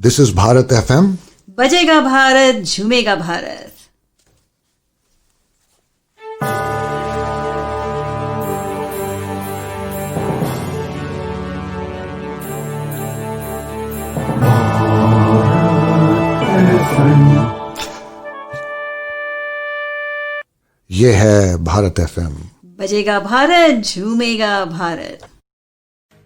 This is Bharat FM. बजेगा भारत झूमेगा भारत. ये है भारत FM. बजेगा Bharat झूमेगा Bharat.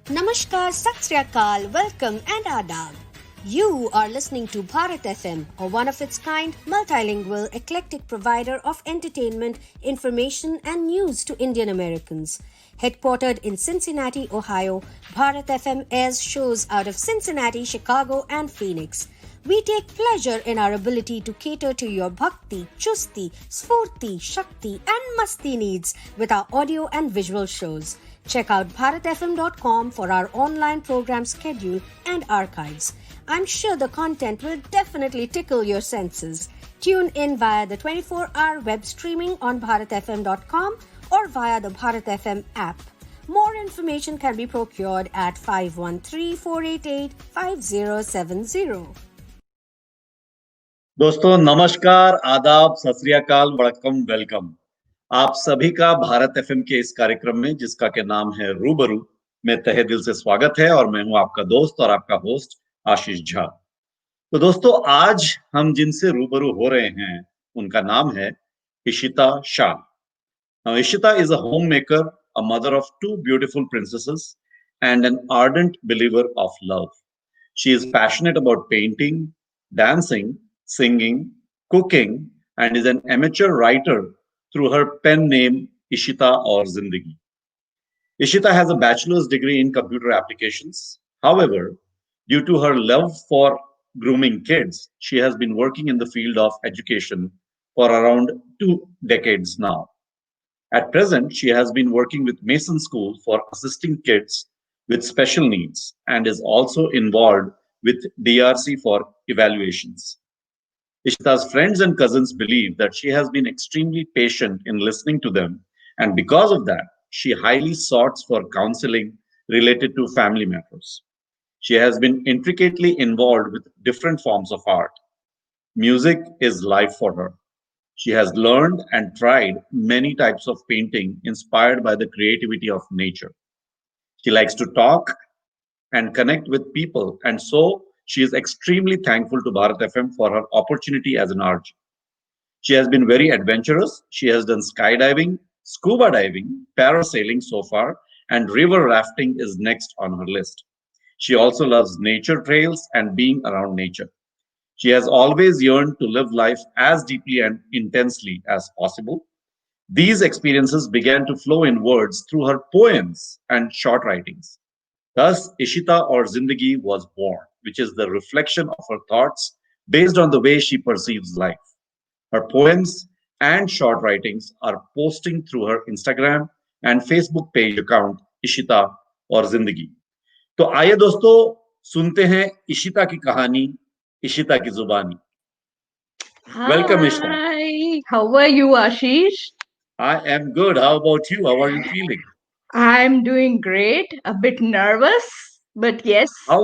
Namaskar, Sat Sri Akal, welcome and adab. You are listening to Bharat FM, a one-of-its-kind, multilingual, eclectic provider of entertainment, information and news to Indian Americans. Headquartered in Cincinnati, Ohio, Bharat FM airs shows out of Cincinnati, Chicago and Phoenix. We take pleasure in our ability to cater to your bhakti, chusti, sfurti, shakti and masti needs with our audio and visual shows. Check out bharatfm.com for our online program schedule and archives. I'm sure the content will definitely tickle your senses. Tune in via the 24-hour web streaming on bharatfm.com or via the Bharat FM app. More information can be procured at 513-488-5070. दोस्तों नमस्कार, आदाब, सत श्री अकाल, वड़कम, welcome. आप सभी का Bharat FM के इस कार्यक्रम में, जिसका के नाम है रूबरू, में तहे दिल से स्वागत है और मैं हूं आपका दोस्त और आपका होस्ट आशीष झा। तो दोस्तों, आज हम जिनसे रूबरू हो रहे हैं उनका नाम है Ishita Shah. Now, Ishita is a homemaker, a mother of two beautiful princesses, and an ardent believer of love. She is passionate about painting, dancing, singing, cooking, and is an amateur writer through her pen name Ishita or Zindagi. Ishita has a bachelor's degree in computer applications. However, due to her love for grooming kids, she has been working in the field of education for around 2 decades now. At present, she has been working with Mason School for assisting kids with special needs and is also involved with DRC for evaluations. Ishita's friends and cousins believe that she has been extremely patient in listening to them, and because of that, she highly sought for counseling related to family matters. She has been intricately involved with different forms of art. Music is life for her. She has learned and tried many types of painting inspired by the creativity of nature. She likes to talk and connect with people, and so she is extremely thankful to Bharat FM for her opportunity as an RJ. She has been very adventurous. She has done skydiving, scuba diving, parasailing so far, and river rafting is next on her list. She also loves nature trails and being around nature. She has always yearned to live life as deeply and intensely as possible. These experiences began to flow in words through her poems and short writings. Thus, Ishita or Zindagi was born, which is the reflection of her thoughts based on the way she perceives life. Her poems and short writings are posting through her Instagram and Facebook page account Ishita और जिंदगी। तो आइए दोस्तों, सुनते हैं इशिता की कहानी, इशिता की जुबानी। Welcome, Ishita. Hi, how are you, Ashish? I am good. How about you? How are you feeling? I'm doing great, a bit nervous, but yes, How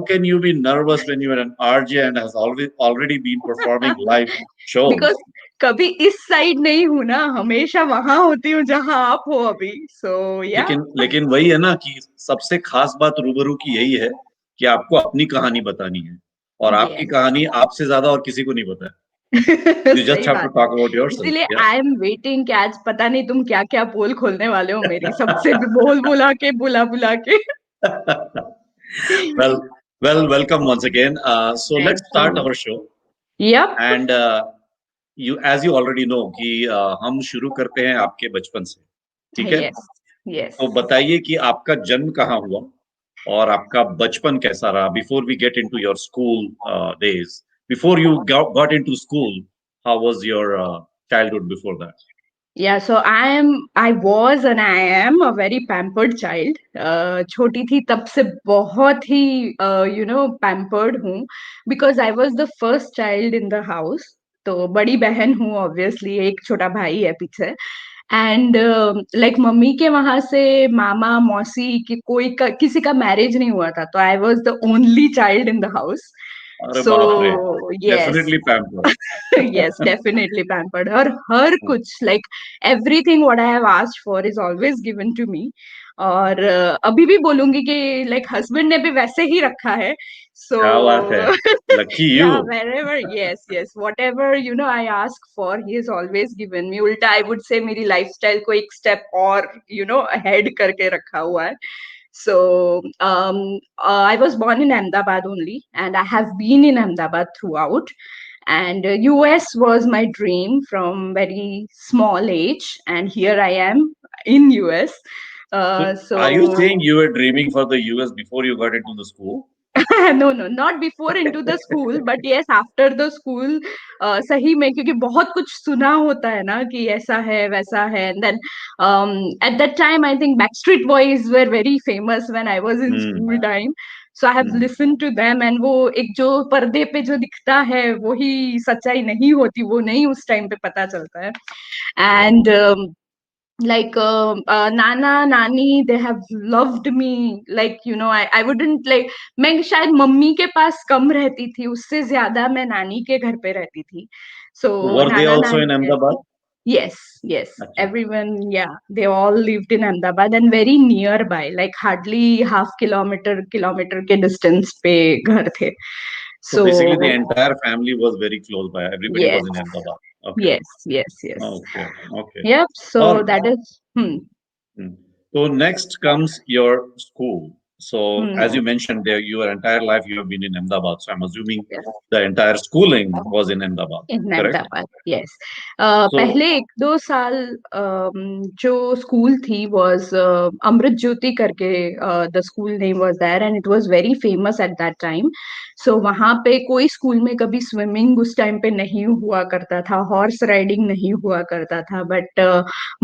can you be nervous when you are an RJ and has already been performing live shows? because कभी इस side नहीं हूँ ना, हमेशा वहां होती हूँ जहां आप हो अभी. So yeah. लेकिन वही है ना कि सबसे खास बात रूबरू की यही है कि आपको अपनी कहानी बतानी है और आपकी कहानी आपसे ज्यादा और किसी को नहीं पता है. You just have to talk about yourself. इसलिए आई एम वेटिंग कि आज पता नहीं तुम क्या क्या पोल खोलने वाले हो मेरी, सबसे बोल बुला के बुला के. well, welcome once again. So let's start our show. Yep. And as you already know कि हम शुरू करते हैं आपके बचपन से, ठीक है? Yes. तो बताइए कि आपका जन्म कहाँ हुआ और आपका बचपन कैसा रहा? Before we get into your school days, before you got into school, how was your childhood before that? Yeah, so I was and I am a very pampered child. छोटी थी तब से बहुत ही pampered हूँ because I was the first child in the house. तो बड़ी बहन हूँ obviously, एक छोटा भाई है पीछे. एंड लाइक मम्मी के वहां से मामा मौसी के किसी का मैरिज नहीं हुआ था, तो I was the only child in the house. अरे सो बाप रे, yes. Definitely pampered. Yes, definitely pampered. और हर कुछ like everything what I have asked for is always given to me. और अभी भी बोलूंगी कि like husband ने भी वैसे ही रखा है. So क्या बात है, lucky you. yeah, wherever, yes, whatever I ask for, he has always given me. उल्टा I would say मेरी lifestyle को एक step और ahead करके रखा हुआ है. So I was born in Ahmedabad only, and I have been in Ahmedabad throughout. And US was my dream from very small age, and here I am in US. So, So are you saying you were dreaming for the US before you got into the school? no, not before into the school, but yes, after the school. सही में, क्योंकि बहुत कुछ सुना होता है ना कि ऐसा है वैसा है. And then at that time I think Backstreet Boys were very famous when I was in school time. So I have listened to them, and वो एक जो पर्दे पे जो दिखता है वो ही सच्चाई नहीं होती, वो नहीं उस टाइम पे पता चलता है. And like nana nani, they have loved me, like I wouldn't like, मैं शायद मम्मी के पास कम रहती थी, उससे ज्यादा मैं नानी के घर पे रहती थी. So Were they Nana also in नानी, Ahmedabad? yes, अच्छा. everyone, yeah, they all lived in Ahmedabad and very nearby, like hardly half kilometer के distance पे घर थे. So So basically, the entire family was very close by. Everybody yes, was in Ahmedabad. Okay. yes. Okay. Okay. Yep, so Or that is Hmm. So next comes your school. So as hmm. you mentioned, there your entire life you have been in Ahmedabad. So I'm assuming Yes. the entire schooling was in Ahmedabad, In correct? Ahmedabad, yes. So पहले 1-2 साल जो school थी was अमृत ज्योति करके, the school name was there, and it was very famous at that time. So वहां पे कोई school में कभी स्विमिंग उस टाइम पे नहीं हुआ करता था, हॉर्स राइडिंग नहीं हुआ करता था, but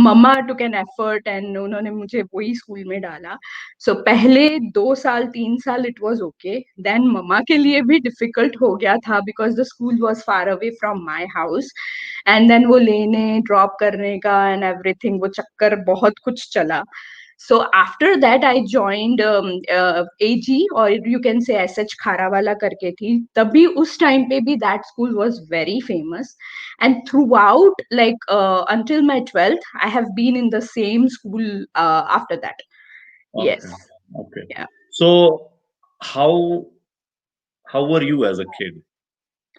mamma took an effort and उन्होंने मुझे वही स्कूल में डाला. सो पहले 2 साल 3 साल it was okay, then mamma के लिए भी डिफिकल्ट हो गया था because the school was far away from my house. And then वो लेने ड्रॉप करने का एंड एवरीथिंग, वो चक्कर बहुत कुछ चला. So after that I joined AG, or you can say SH खारावाला करके थी, तभी उस टाइम पे भी that school was very famous. And throughout, like until my 12th, I have been in the same school after that. Yes. okay, okay. Yeah. So how how were you as a kid?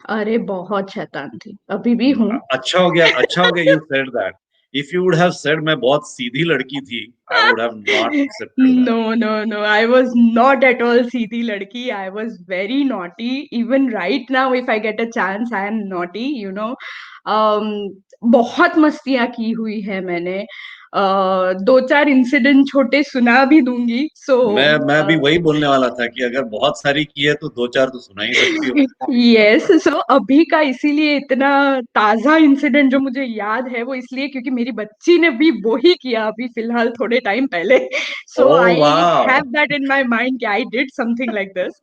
अरे बहुत शैतान थी, अभी भी हूँ. अच्छा हो गया you said that. If you would have said मैं बहुत सीधी लड़की थी, I would have not accepted that. No. I was not at all सीधी लड़की. I was very naughty. Even right now, if I get a chance, I am naughty. बहुत मस्तियाँ की हुई है मैंने. 2-4 इंसिडेंट छोटे सुना भी दूंगी. So मैं भी वही बोलने वाला था कि अगर बहुत सारी की है तो दो चार तो सुना ही सकती हो. यस. सो अभी का इसीलिए इतना ताजा इंसिडेंट जो मुझे याद है, वो इसलिए क्योंकि मेरी बच्ची ने भी वो ही किया अभी फिलहाल थोड़े टाइम पहले. So Oh I wow. Have that in my mind कि I did something like this.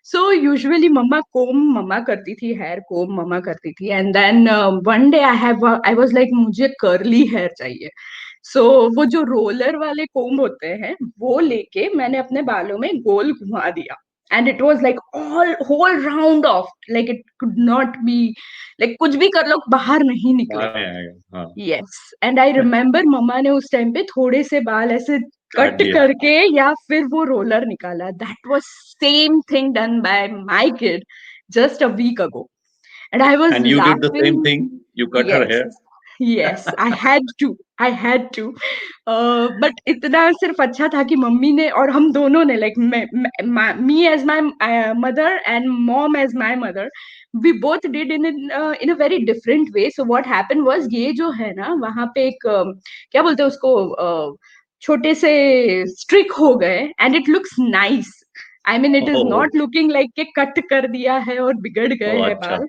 So usually mumma करती थी, हेयर कोम मम्मा करती थी. And then one day I was like मुझे कर्ली हेयर चाहिए. सो वो जो रोलर वाले कोम होते हैं वो लेके मैंने अपने बालों में गोल घुमा दिया. And it was like all whole round off, like it could not be, like कुछ भी कर लो बाहर नहीं बाहर निकलेगा. नहीं आएगा. हाँ. Yes. And I remember मम्मा ने उस टाइम पे थोड़े से बाल ऐसे काट कट दिया. करके या फिर वो रोलर निकाला. That was same thing done by my kid just a week ago. And I was And you did the laughing. same thing. You cut her Yes. hair. Yes, I had to. But इतना सिर्फ अच्छा था कि mummy ने और हम दोनों ने, like me as my mother and mom as my mother, we both did in a very different way. So what happened was, ये जो है ना वहाँ पे एक क्या बोलते हैं उसको, छोटे से स्ट्रिक हो गए, and it looks nice. I mean, it is Oh, not looking like के कट कर दिया है और बिगड़ गए oh हैं अच्छा. बाल.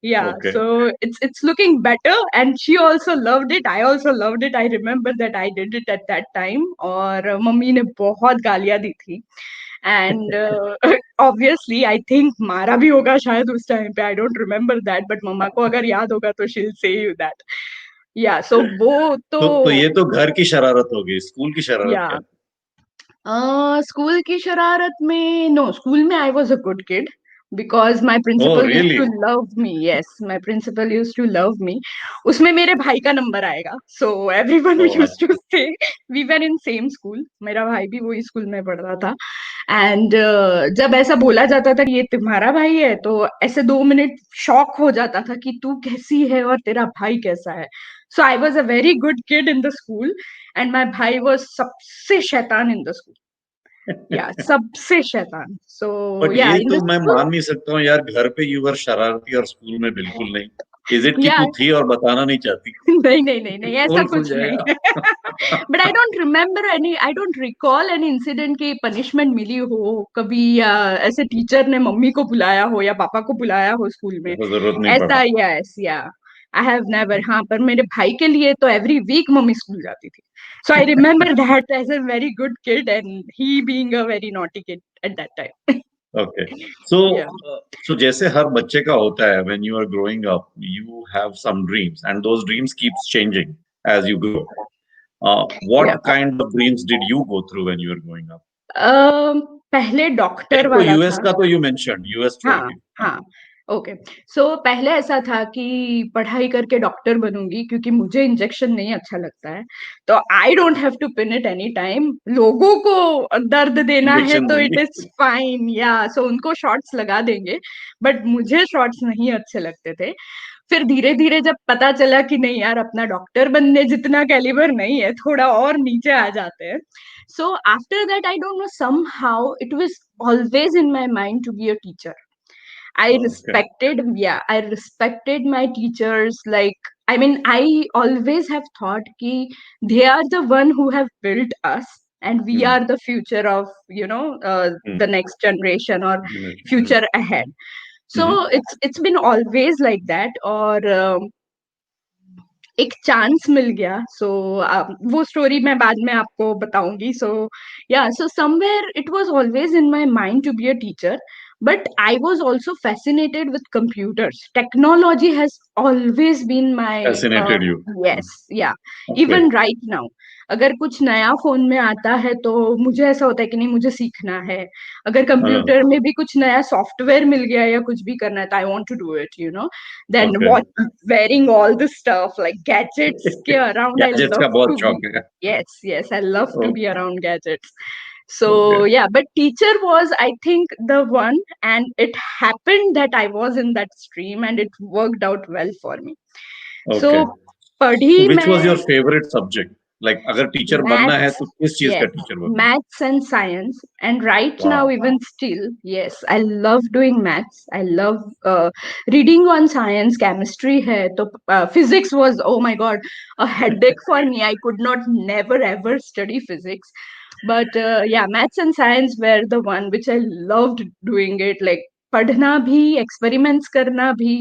Yeah, Okay. so it's looking better, and she also loved it. I also loved it. I remember that I did it at that time. और मम्मी ने बहुत गालियां दी थी. And obviously I think मारा भी होगा शायद उस टाइम पे. I don't remember that, but मम्मा को अगर याद होगा तो she'll say you that. या सो वो तो तो ये तो घर की शरारत हो गई, स्कूल की शरारत या क्या? स्कूल की शरारत में नो, स्कूल में I was a good kid because my oh principal used really? To love me. Yes, my principal used to love me. उसमें मेरे भाई का नंबर आएगा। So everyone oh used to अच्छा। Say we were in same school. मेरा भाई भी वही स्कूल में पढ़ता था। एंड जब ऐसा बोला जाता था कि ये तुम्हारा भाई है, तो ऐसे 2 मिनट शॉक हो जाता था कि तू कैसी है और तेरा भाई कैसा है? So I was a very good kid in the school and my भाई वाज़ सबसे शैतान इन द स्कूल। या सबसे शैतान। सो बट या ये इन द तो मैं स्कूल मान नहीं सकता हूँ यार, घर पे यू वर शरारती और स्कूल में बिल्कुल नहीं। इज़ इट कि या तू थी और बताना नहीं चाहती? नहीं, नहीं, नहीं, नहीं, ऐसा पोल खुल कुछ नहीं। जाएगा। But I don't recall any incident की पनिशमेंट मिली हो कभी, या ऐसे टीचर ने मम्मी को बुलाया हो या पापा को बुलाया हो स्कूल में। ऐसा ज़रूरत नहीं ऐसा पड़ा। यस या आई हैव नेवर। हाँ, पर मेरे भाई के लिए तो एवरी वीक मम्मी स्कूल जाती थी। So I remember that as a very good kid and he being a very naughty kid at that time. Okay. So yeah जैसे हर बच्चे का होता है, when you are growing up, you have some dreams and those dreams keeps changing as you grow. Yeah what kind of dreams did you go through when you were growing up? पहले doctor एक तो वाला US था। का तो you mentioned, US छोड़ हाँ, के। हाँ, हाँ, ओके। सो पहले ऐसा था कि पढ़ाई करके डॉक्टर बनूँगी क्योंकि मुझे इंजेक्शन नहीं अच्छा लगता है। तो I don't have to pin it any time. लोगों को दर्द देना है इंजेक्शन तो इट देंगे। इज़ फाइन, या सो उनको शॉट्स लगा देंगे, बट मुझे शॉट्स नहीं अच्छे लगते थे। फिर धीरे-धीरे जब पता चला कि नहीं यार, अपना डॉक्टर बनने जितना कैलिबर नहीं है, थोड़ा और नीचे आ जाते हैं। So after that I don't know, somehow it was always in my mind to be a teacher. Okay. I respected my teachers. Like, I mean, I always have thought ki they are the one who have built us and we hmm, are the future of, hmm, the next generation or hmm, future ahead. Hmm, hmm, So it's been always like that. और एक chance मिल गया। सो वो story मैं बाद में आपको बताऊंगी। So yeah so somewhere it was always in my mind to be a teacher, but I was also fascinated with computers. Technology has always been my fascinated you. yes, yeah, okay, even right now अगर कुछ नया phone में आता है तो मुझे ऐसा होता है कि नहीं, मुझे सीखना है। अगर हाँ, कंप्यूटर में भी कुछ नया सॉफ्टवेयर मिल गया या कुछ भी करना है तो I want to do it, then okay. What, wearing all this stuff like gadgets के around. I गैजेट्स love का बहुत to be, शौक है। yes, yes, I love to be okay, around gadgets. So okay, yeah, but teacher was, I think, the one, and it happened that I was in that stream and it worked out well for me. So okay. पढ़ी which was your मैं favourite subject? Like अगर teacher बनना है maths, तो किस चीज़ का yes, teacher बनना है? maths and science. And right now, वाह! even still, yes, I love doing maths. I love reading on science. Chemistry hai to physics was, oh my god, a headache for me. I could not never ever study physics. But yeah, maths and science were the one which I loved doing it. Like पढ़ना भी, experiments करना भी,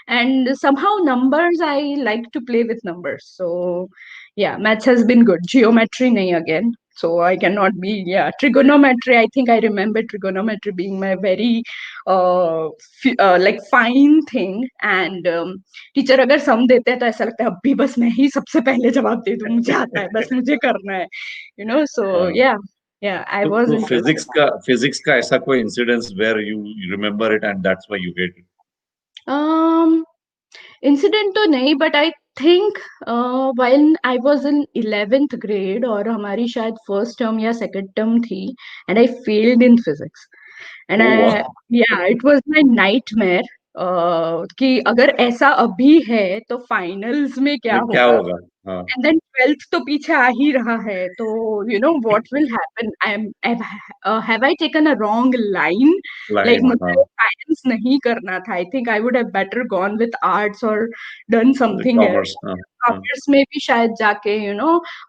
and somehow numbers, I like to play with numbers. So yeah, maths has been good. Geometry nahi again. So I cannot be, yeah, trigonometry. I think I remember trigonometry being my very like fine thing. And teacher अगर सम देते हैं तो ऐसा लगता है अभी बस मैं ही सबसे पहले जवाब दे दूं, मुझे आता है, बस मुझे करना है, so हाँ, yeah, yeah, I was तो interested. फिज़िक्स का ऐसा कोई incidence where you remember it and that's why you hate it? um incident तो नहीं, but I think when I was in 11th grade और हमारी शायद फर्स्ट टर्म या सेकंड टर्म थी, and I failed in physics. And oh I, वाह! Yeah it was my nightmare कि अगर ऐसा अभी है तो फाइनल्स में क्या मैं क्या होगा। होगा? हाँ, एंड देन 12th तो पीछे आ ही रहा है, तो what will happen, have I taken a wrong line. Like line हाँ, मुझे साइंस नहीं करना था। I think I would have better gone with arts और डन समथिंग कॉमर्स एल्स। हाँ, हाँ, कॉमर्स में भी शायद जाके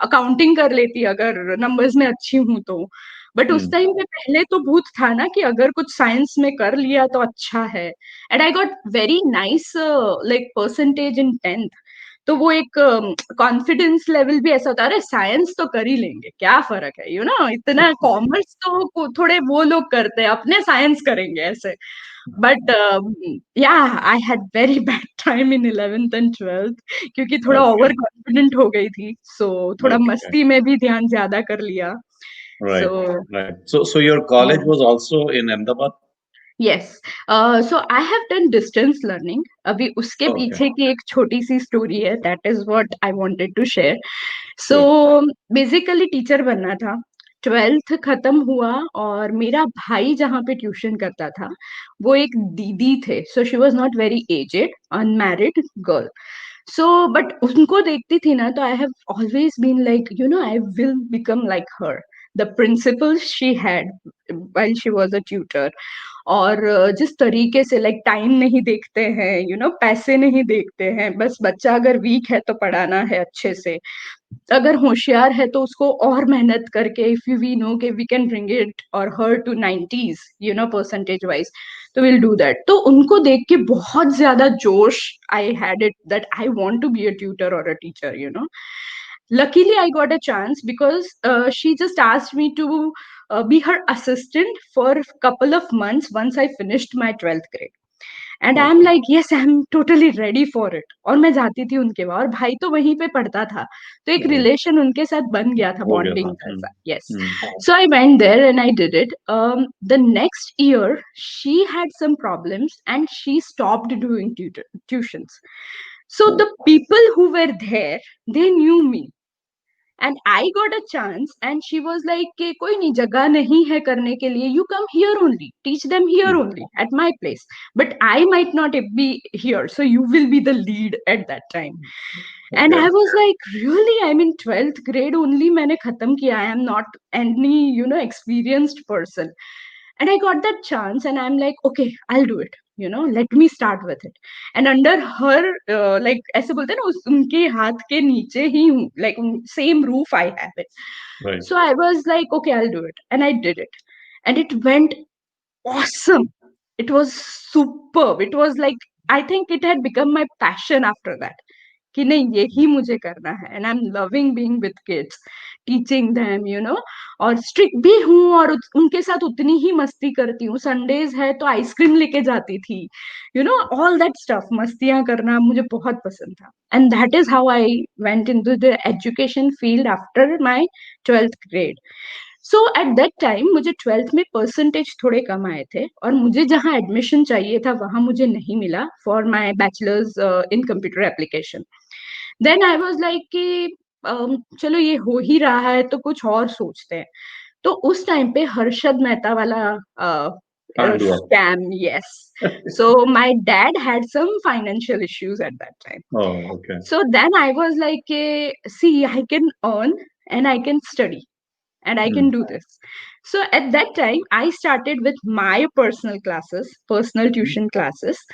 अकाउंटिंग कर लेती अगर नंबर्स में अच्छी हूँ तो। बट हुँ, उस टाइम पे पहले तो भूत था ना कि अगर कुछ साइंस में कर लिया तो अच्छा है। And I got very nice like percentage in 10th। तो वो एक कॉन्फिडेंस लेवल भी ऐसा होता है, अरे साइंस तो कर ही लेंगे, क्या फ़र्क है, इतना कॉमर्स तो थोड़े वो लोग करते हैं, अपने साइंस करेंगे ऐसे। But yeah, I had very bad time in 11th and 12th क्योंकि थोड़ा Okay. ओवर कॉन्फिडेंट हो गई थी, so थोड़ा Okay. मस्ती में भी ध्यान ज्यादा कर लिया. Right. So Right. So your college was also in Ahmedabad? yes, so I have done distance learning. अभी उसके Okay. पीछे की एक छोटी सी स्टोरी है. That is what I wanted to share. So Sure. Basically teacher बनना था. 12th खत्म हुआ और मेरा भाई जहाँ पे ट्यूशन करता था वो एक दीदी थे. So she was not very aged, unmarried girl. So but उनको देखती थी ना तो I have always been like, you know, I will become like her. The principles she had while she was a tutor, और जिस तरीके से like time नहीं देखते हैं, यू नो, पैसे नहीं देखते हैं, बस बच्चा अगर वीक है तो पढ़ाना है अच्छे से, अगर होशियार है तो उसको और मेहनत करके इफ यू वी नो कि वी कैन ब्रिंग इट और her to 90s, you know, percentage wise, तो विल डू दैट. तो उनको देख के बहुत ज्यादा जोश I had it that I want to be a tutor और a teacher, you know. Luckily I got a chance because she just asked me to be her assistant for a couple of months once I finished my 12th grade. And I M Okay. Like yes, I am totally ready for it. और मैं जाती थी उनके वहां और भाई तो वहीं पे पढ़ता था, तो एक Right. रिलेशन उनके साथ बन गया था, हो गया था. बॉन्डिंग जैसा. Yes. Hmm. So I went there and I did it. The next year she had some problems and she stopped doing tuitions. So the people who were there, they knew me. And I got a chance and she was like कि कोई नहीं, जगह नहीं है करने के लिए, you come here only, teach them here Hmm. only at my place, but I might not be here, so you will be the lead at that time. And Okay. I was like, really? I'm in 12th grade only, मैंने खत्म किया, I am not any, you know, experienced person. And I got that chance and I'm like, okay, I'll do it, you know, let me start with it. And under her like ऐसे बोलते हैं ना, उनके हाथ के नीचे ही हूँ, like same roof I have it. Right. So I was like, okay, I'll do it, and I did it, and it went awesome. It was superb. It was like, I think it had become my passion after that, कि नहीं यही मुझे करना है. And I am loving being with kids, teaching them, you know. और strict भी हूँ और उनके साथ उतनी ही मस्ती करती हूँ. संडेज है तो आइसक्रीम लेके जाती थी, you know, all that stuff. मस्तियां करना मुझे बहुत पसंद था. And that is how I went into the education field after my 12th grade. So at that time मुझे 12th में परसेंटेज थोड़े कम आए थे और मुझे जहाँ एडमिशन चाहिए था वहां मुझे नहीं मिला for my bachelors in computer application. Then I was like कि चलो ये हो ही रहा है तो कुछ और सोचते हैं. तो उस टाइम पे हर्षद मेहता वाला Can't do it. Scam, yes. So my dad had some financial issues at that time. Oh, okay. So then I was like, see, I can earn and I can study and I can Hmm. do this. So at that time, I started with my personal classes, personal tuition classes,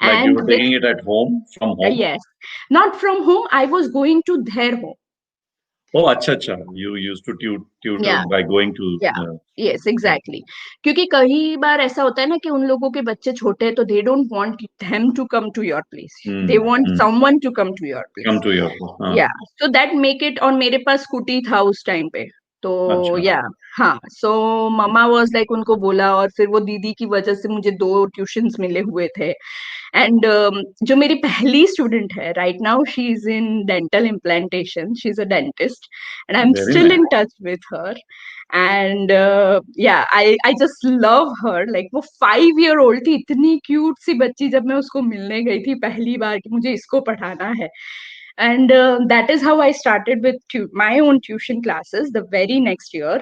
Like you and were with, taking it at home, from home? yes, not from home. I was going to their home. Oh, acha, acha. You used to tutor Yeah, by going to. yeah, yes, Okay. exactly. क्योंकि कई बार ऐसा होता है ना कि उन लोगों के बच्चे छोटे हैं तो they don't want them to come to your place. Hmm. They want Hmm. someone to come to your place. Come to your place. या सो दैट मेक इट. और मेरे पास स्कूटी था उस टाइम पे, तो अच्छा. या, हाँ. सो मम्मा वाज लाइक, उनको बोला, और फिर वो दीदी की वजह से मुझे 2 ट्यूशंस मिले हुए थे. एंड जो मेरी पहली स्टूडेंट है right now, she is in dental implantation, she is a dentist, and I am Very still nice. In touch with her. And yeah, I just love her. Like वो 5 year old थी, इतनी cute सी बच्ची, जब मैं उसको मिलने गई थी पहली बार कि मुझे इसको पढ़ाना है. And that is how I started with my own tuition classes the very next year.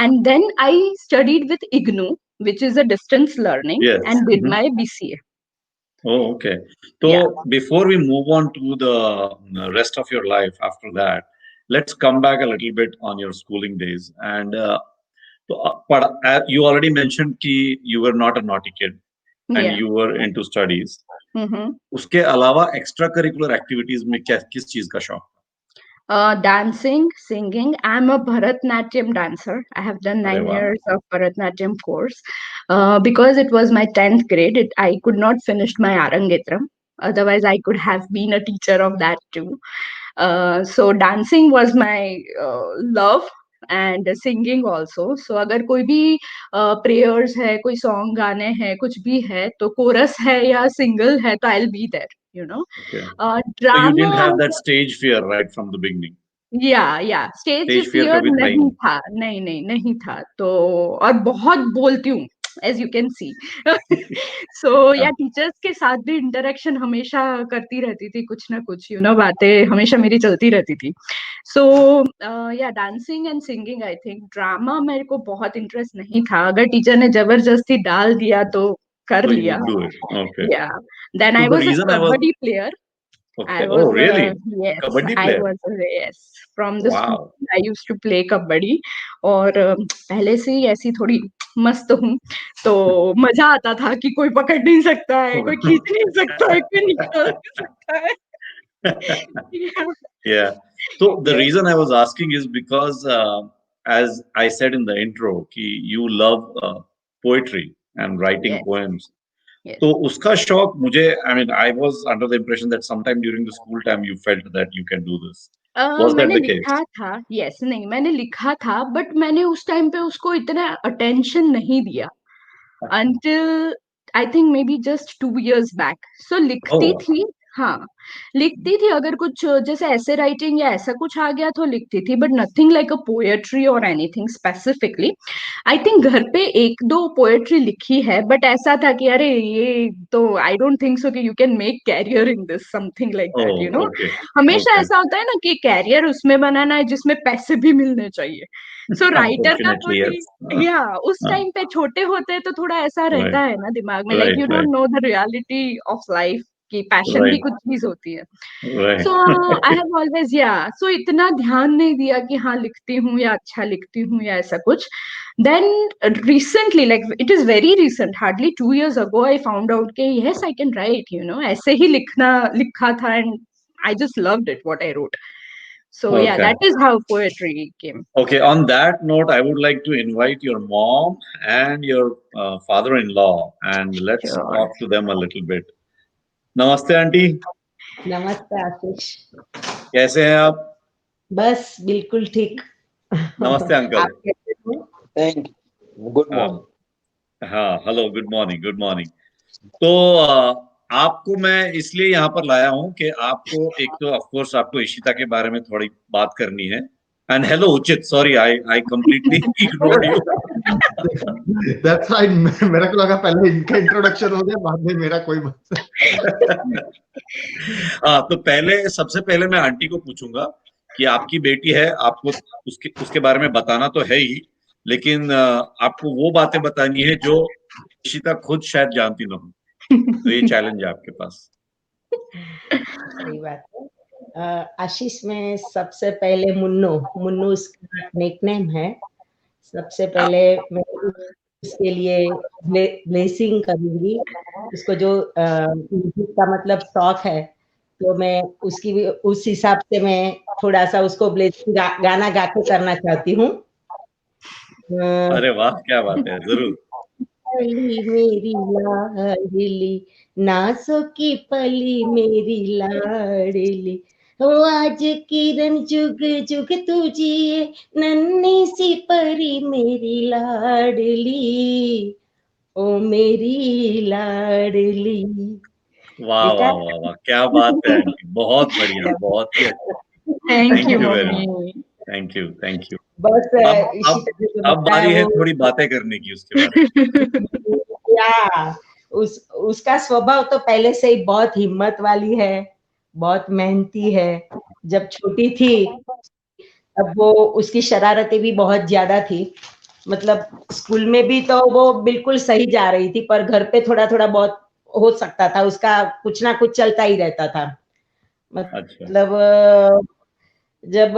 And then I studied with IGNU, which is a distance learning, Yes. and did Mhm. my BCA. Oh, okay. Yeah. So before we move on to the rest of your life after that, let's come back a little bit on your schooling days. And but you already mentioned कि you were not a naughty kid and Yeah. you were into studies. Mm-hmm. उसके अलावा extra curricular activities में क्या किस चीज का शौक? Dancing, singing. I'm a Bharatnatyam dancer. I have done अरे 9 वाह. years of Bharatnatyam course. Because it was my 10th grade, I could not finish my Arangetram. Otherwise, I could have been a teacher of that too. So dancing was my love. and singing also. So अगर कोई भी prayers है, कोई song गाने हैं, कुछ भी है, तो chorus है या single है, तो I'll be there, you know. Okay. So you didn't Drama, have that stage fear right from the beginning. या स्टेज Stage fear फियर कभी था ही नहीं नहीं. था, नहीं था, तो और बहुत बोलती हूँ, एज यू कैन सी. सो या टीचर्स के साथ भी इंटरेक्शन हमेशा करती रहती थी, कुछ ना कुछ बातें हमेशा मेरी चलती रहती थी. सो या dancing and singing, I think. Drama मेरे को बहुत इंटरेस्ट नहीं था, अगर टीचर ने जबरदस्ती डाल दिया तो कर So you लिया. would do it. Okay. Yeah then So I the was a reason I was kabaddi player. okay. I Oh, was really? yes, Kabaddi I player. was yes, from the school. Wow. I used to play kabaddi. और पहले से ही ऐसी थोड़ी मस्त हूँ, तो मजा आता था कि कोई पकड़ नहीं सकता है, कोई खींच नहीं सकता है, कोई निकाल नहीं सकता है. Yeah. Yeah. So the Yes. reason I was asking is because, as I said in the intro, कि you love poetry and writing Yes. poems. Yes. तो उसका शौक मुझे, I mean, I was under the impression that sometime during the school time you felt that you can do this. Was that मैंने the लिखा case? था. Yes, नहीं, मैंने लिखा था, बट मैंने उस टाइम पे उसको इतना अटेंशन नहीं दिया until I think maybe just 2 years back. So लिखती Oh, थी. हाँ, लिखती थी, अगर कुछ जैसे ऐसे राइटिंग या ऐसा कुछ आ गया तो लिखती थी, but nothing like a poetry और एनीथिंग स्पेसिफिकली. आई थिंक घर पे एक दो पोएट्री लिखी है, बट ऐसा था कि अरे ये तो आई डोंट थिंक सो कि you can make career in this, something like that, oh, okay, हमेशा okay. ऐसा होता है ना कि कैरियर उसमें बनाना है जिसमें पैसे भी मिलने चाहिए. सो राइटर का Unfortunately, कोई, yes. या उस हाँ, टाइम पे छोटे होते हैं तो थोड़ा ऐसा right, रहता है ना दिमाग में, like right, you right, don't know the reality of life, कि पैशन भी right, कुछ चीज होती है. right. So I have always, या सो इतना ध्यान नहीं दिया कि हाँ लिखती हूँ या अच्छा लिखती हूँ या ऐसा कुछ. Then recently, like it is very recent, hardly 2 years ago I found out कि यस आई कैन राइट, ऐसे ही लिखा था, and I just loved it what I wrote. So yeah, Okay. that is how poetry came. Okay, on that note, I would like to invite your mom and your father-in-law, and let's Sure. talk to them a little bit. नमस्ते aunty, नमस्ते आशीष। कैसे हैं आप? बस बिल्कुल ठीक। नमस्ते uncle. आप कैसे हो? Thank you. Good morning. हाँ, hello, good morning, good morning. तो आपको मैं इसलिए यहाँ पर लाया हूँ कि आपको एक तो ऑफ कोर्स आपको इशिता के बारे में थोड़ी बात करनी है. एंड हेलो उचित, sorry I completely ignored you. That's fine. मेरे को लगा पहले इनका इंट्रोडक्शन हो गया, बाद में मेरा कोई हाँ, तो सबसे पहले मैं आंटी को पूछूंगा कि आपकी बेटी है, आपको उसके बारे में बताना तो है ही, लेकिन आपको वो बातें बतानी है जो इशिता खुद शायद जानती ना हो. तो ये चैलेंज है आपके पास. सही बात है। आशीष में सबसे पहले मुन्नू उसका निकनेम है। सबसे पहले मैं उसके लिए ब्लेसिंग करूंगी. उसको जो म्यूजिक का मतलब शौक है, तो मैं उसकी उस हिसाब से मैं थोड़ा सा उसको ब्लेसिंग गाना गा के करना चाहती हूँ. अरे वाह, क्या बात है, जरूर. पली मेरी लाडली, नासों की पली मेरी लाडली, ओ आज किरण जुग जुग तुझिए, नन्ही सी परी मेरी लाडली, ओ मेरी लाडली. वाह वाह वाह वाह, क्या बात है आंटी, बहुत बढ़िया, बहुत ही अच्छा. Thank you, very much. mommy. Thank you. बस अब बारी है थोड़ी बातें करने की उसके बारे में. या उसका स्वभाव तो पहले से ही बहुत हिम्मत वाली है, बहुत मेहनती है. जब छोटी थी तब वो उसकी शरारतें भी बहुत ज्यादा थी. मतलब स्कूल में भी तो वो बिल्कुल सही जा रही थी, पर घर पे थोड़ा थोड़ा बहुत हो सकता था, उसका कुछ ना कुछ चलता ही रहता था. मतलब जब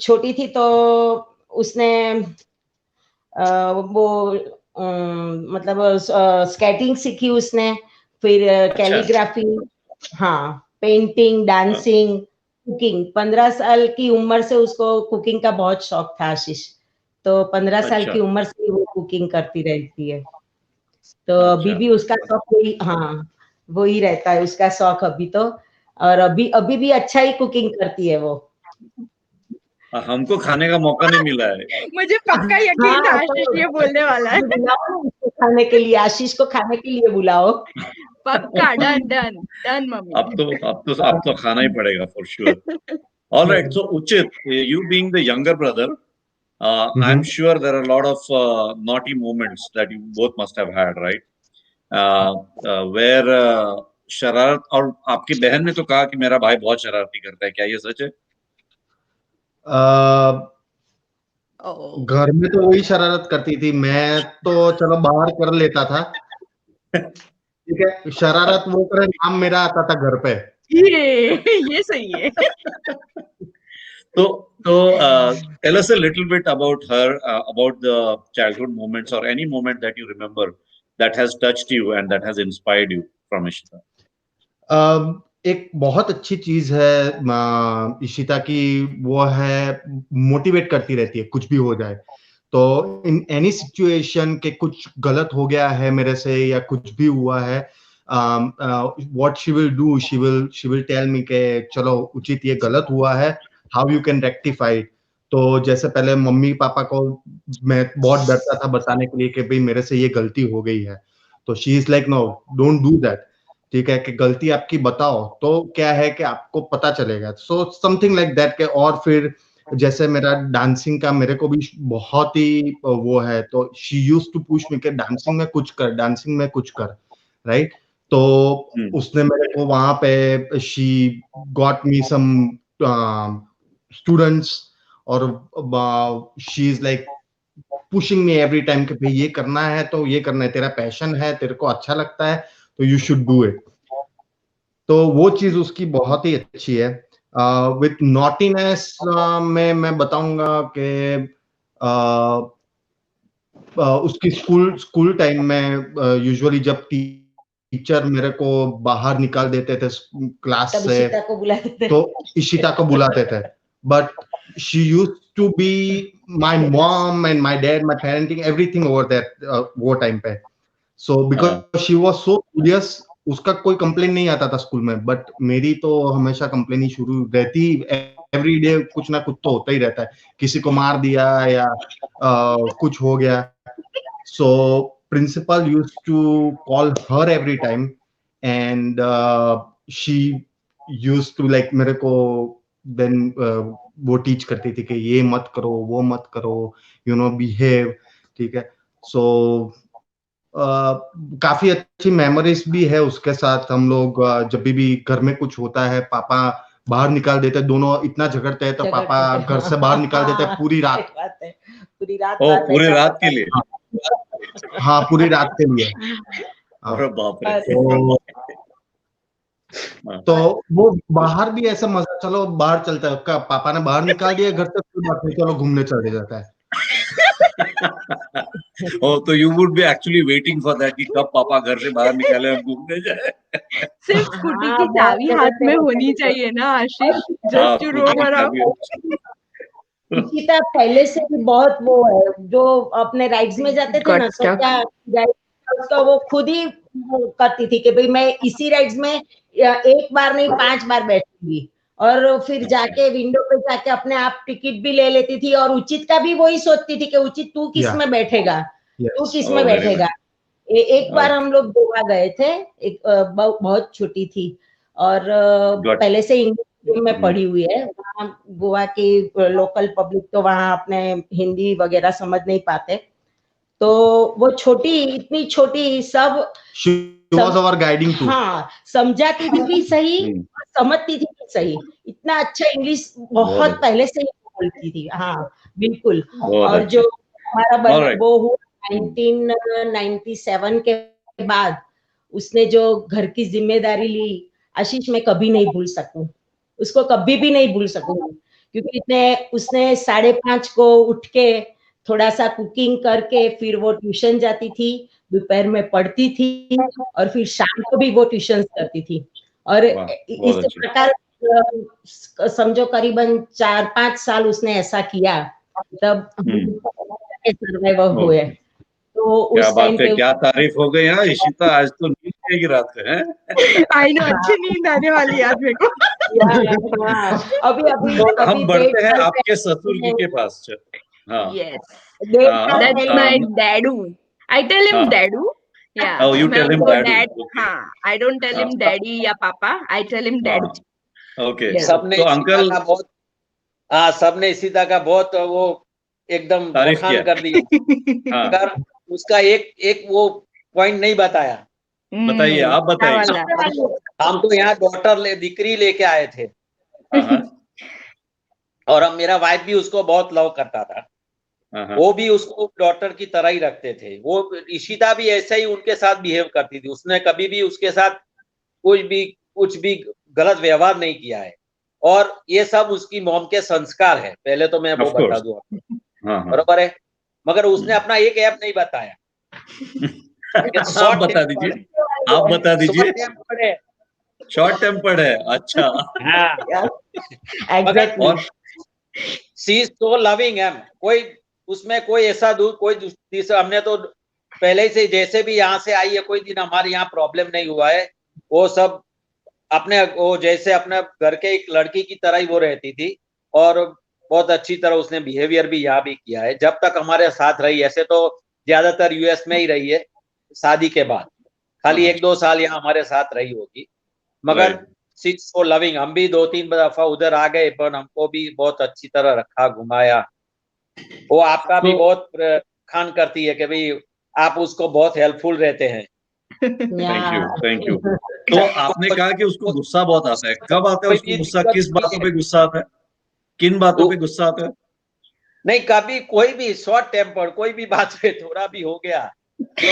छोटी थी तो उसने वो मतलब स्केटिंग सीखी उसने, फिर कैलीग्राफी, हाँ, पेंटिंग, डांसिंग, कुकिंग. 15 साल की उम्र से उसको कुकिंग का बहुत शौक था आशीष. तो 15 साल की उम्र से वो कुकिंग करती रहती है. तो अभी भी उसका शौक वही, हाँ, वही रहता है उसका शौक अभी तो. और अभी भी अच्छा ही कुकिंग करती है वो. हमको खाने का मौका नहीं मिला है। मुझे पक्का यकीन था हाँ, आशीष तो ये बोलने वाला है। बुलाओ ना उसको खाने के लिए, आशीष को खाने के लिए बुलाओ। पक्का, डन डन डन मम्मी। अब तो खाना ही पड़ेगा for sure. All right, so Uchit, you being the younger brother, I'm sure there are a lot of naughty moments that you both must have had, right? Where शरारत, और आपकी बहन ने तो कहा कि मेरा भाई बहुत शरारती करता है, क्या ये सच है? घर में तो वही शरारत करती थी, मैं तो चलो बाहर कर लेता था। ठीक है, शरारत वो करे, नाम मेरा आता था घर पे। ये सही है। So, tell us a little bit about her, about the childhood moments or any moment that you remember that has touched you and that has inspired you from Ishita. एक बहुत अच्छी चीज है इशिता की, वो है मोटिवेट करती रहती है कुछ भी हो जाए। तो इन एनी सिचुएशन के कुछ गलत हो गया है मेरे से या कुछ भी हुआ है, what she will do, she will tell me के चलो उचित ये गलत हुआ है, हाउ यू कैन रेक्टिफाई। तो जैसे पहले मम्मी पापा को मैं बहुत डरता था बताने के लिए कि भाई मेरे से ये गलती हो गई है, तो she is like no don't do that. ठीक है, कि गलती आपकी बताओ तो क्या है कि आपको पता चलेगा। सो समथिंग लाइक दैट के। और फिर जैसे मेरा डांसिंग का मेरे को भी बहुत ही वो है, तो she used to push me के डांसिंग में कुछ कर, डांसिंग में कुछ कर, राइट। तो उसने मेरे को वहां पे she got me some students, और she is like pushing me every time कि भाई ये करना है तो ये करना है, तेरा पैशन है, तेरे को अच्छा लगता है तो यू शुड डू इट। तो वो चीज उसकी बहुत ही अच्छी है। विथ नॉटीनेस में मैं बताऊंगा कि उसकी स्कूल टाइम में यूजुअली जब टीचर मेरे को बाहर निकाल देते थे क्लास तब से, इशिता को बुलाते थे। तो इशिता को बुलाते थे, but she used to be my mom and my dad, my parenting everything over that वो टाइम पे। So because she was so curious, उसका कोई कंप्लेन नहीं आता था स्कूल में, बट मेरी तो हमेशा कंप्लेन ही शुरू रहती। एवरी डे कुछ ना कुछ तो होता ही रहता है, किसी को मार दिया या कुछ हो गया। So principal used to call her every time and she used to like मेरे को देन वो टीच करती थी कि ये मत करो, वो मत करो, यू नो बिहेव। ठीक है, सो काफी अच्छी मेमोरीज भी है उसके साथ। हम लोग जब भी घर में कुछ होता है, पापा बाहर निकाल देते, दोनों इतना झगड़ते हैं तो पापा घर से बाहर निकाल देते हैं पूरी रात। पूरी रात, पूरी रात के लिए? हाँ, पूरी रात के लिए। अरे बाप रे। तो वो बाहर भी ऐसा मजा, चलो बाहर चलता है, पापा ने बाहर निकाल दिया घर से, कोई बात नहीं, चलो घूमने चले जाता है। तो you would be actually waiting for that कि कब पापा घर से बाहर निकाले हम घूमने जाए। सिर्फ स्कूटी की चाबी हाथ में होनी चाहिए ना Ashish, just to roam around. Ishita पहले से भी बहुत वो है, जो अपने राइड्स में जाते थे ना, तो क्या उसका वो खुद ही करती थी कि भाई मैं इसी राइड्स में एक बार नहीं 5 बार बैठूंगी, और फिर जाके विंडो पे जाके अपने आप टिकट भी ले लेती थी। और उचित का भी वही सोचती थी कि उचित तू किस में बैठेगा, तू किस में बैठेगा। एक बार हम लोग गोवा गए थे, एक बहुत छोटी थी और पहले से इंग्लिश में पढ़ी हुई है। वहाँ गोवा की लोकल पब्लिक तो वहाँ अपने हिंदी वगैरह समझ नहीं पाते, तो वो छोटी, इतनी छोटी, सब गाइडिंग टू, हाँ, समझाती थी भी सही, समझती थी भी सही, इतना अच्छा इंग्लिश बहुत पहले से ही बोलती थी। हाँ बिल्कुल। और जो हमारा वो हुआ 1997 के बाद, उसने जो घर की जिम्मेदारी ली, आशीष मैं कभी नहीं भूल सकूं, उसको कभी भी नहीं भूल सकूंगी, क्योंकि उसने 5:30 को उठ के थोड़ा सा कुकिंग करके फिर वो ट्यूशन जाती थी, दोपहर में पढ़ती थी और फिर शाम को भी वो ट्यूशन करती थी। और इस प्रकार समझो करीबन 4-5 साल उसने ऐसा किया, तब सर्वाइव हुए। तो क्या बात है, क्या तारीफ हो गई। हाँ इशिता, आज तो नींद आएगी रात को, हैं? आई नो, अच्छी नींद आने वाली है आज मेरे को। हाँ, अभी अभी तो हम अभी बढ़ते हैं 1.5 साल आपके ससुर जी के पहले पास। हाँ Yes, डेढ़ साल that's पहले my हाँ dadu. I tell him हाँ dadu. Yeah, Oh, you मैं tell him उसको daddy. dad. Okay. हाँ, I don't tell him हाँ daddy या पापा. I tell him dadu. हाँ ओके Yes. सबने तो इशिता अंकल का बहुत, हाँ सबने इशिता का बहुत वो एकदम तारीफ बखान किया। कर दिया, हाँ मगर उसका एक एक वो पॉइंट नहीं बताया। बताइए, आप क्या बताइए। वाला? हम तो यहाँ दिक्री लेके आए थे, हाँ और हम, मेरा वाइफ भी उसको बहुत लव करता था, हाँ वो भी उसको डॉटर की तरह ही रखते थे। वो इशिता भी ऐसे ही उनके साथ बिहेव करती थी, उसने कभी भी उसके साथ कुछ भी गलत व्यवहार नहीं किया है, और ये सब उसकी मॉम के संस्कार है। पहले तो मैं वो ऑफ बता कोर्स। दूं, हाँ हाँ बरोबर है, मगर उसने अपना एक ऐप नहीं बताया। आप बता दीजिए, आप बता दीजिए। शॉर्ट टेम्पर्ड है, अच्छा। हाँ, एग्जैक्टली। और सी इज सो लविंग एम, कोई उसमें कोई ऐसा कोई तीसरा, हमने तो पहले से जैसे भी यहाँ से आई है, कोई दिन हमारे यहाँ प्रॉब्लम नहीं हुआ है। वो सब अपने वो जैसे अपने घर के एक लड़की की तरह ही वो रहती थी, और बहुत अच्छी तरह उसने बिहेवियर भी यहाँ भी किया है जब तक हमारे साथ रही। ऐसे तो ज्यादातर यूएस में ही रही है, शादी के बाद खाली 1-2 साल यहाँ हमारे साथ रही होगी, मगर right she is so loving. हम भी 2-3 दफा उधर आ गए, पर हमको भी बहुत अच्छी तरह रखा, घुमाया। वो आपका भी तो बहुत खान करती है कि भाई आप उसको बहुत हेल्पफुल रहते हैं। Thank you. तो आपने कहा कि उसको गुस्सा बहुत आता है, कब आता है कोई उसको भी गुस्सा, दिक्कत किस नहीं बातों है। पे गुस्सा आता है, किन बातों पे गुस्सा आता है? नहीं, कभी कोई भी शॉर्ट टेम्पर, कोई भी बात पे थोड़ा भी हो गया तो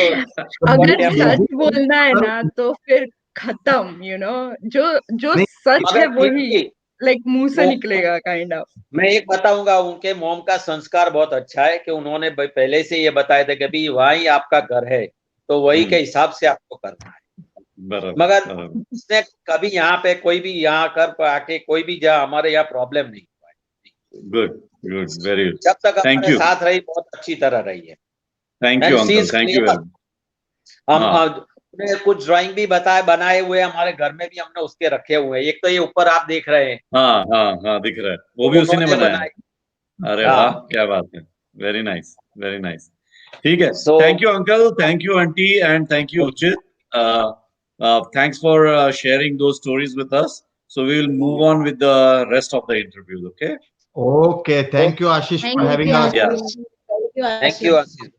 अगर short सच temper। बोलना है ना तो फिर खत्म, जो जो नहीं, सच है मगर फिर वही भी लाइक मुंह से वो, निकलेगा काइंड ऑफ। मैं एक बताऊंगा, उनके मॉम का संस्कार बहुत अच्छा है कि उन्होंने पहले से ये बताया था कि भाई वही आपका घर है, तो वही के हिसाब से आपको करना है। बराबर मगर बराबर। उसने कभी यहाँ पे कोई भी यहाँ कर आके कोई भी हमारे यहाँ प्रॉब्लम नहीं हुआ है। Good good, very good. जब तक थैंक हमारे यू, साथ रही, बहुत अच्छी तरह रही है। Thank you and she uncle, is thank you clever. Very much. हम हाँ ने कुछ ड्राइंग भी बनाए हुए हमारे घर में भी, हमने उसके रखे हुए हैं। एक तो ये ऊपर आप देख रहे हैं, हाँ हाँ हाँ दिख रहा है, वो भी उसी ने उन्होंने बनाया बनाए। है। अरे वाह, हाँ, क्या बात है, वेरी नाइस वेरी नाइस। ठीक है, so thank you uncle, thank you aunty, and thank you उचित। Thanks for sharing those stories with us. So we will move on with the rest of the interviews, okay? Okay, thank you, Ashish, for thank having you. us. Yeah. Thank you Ashish.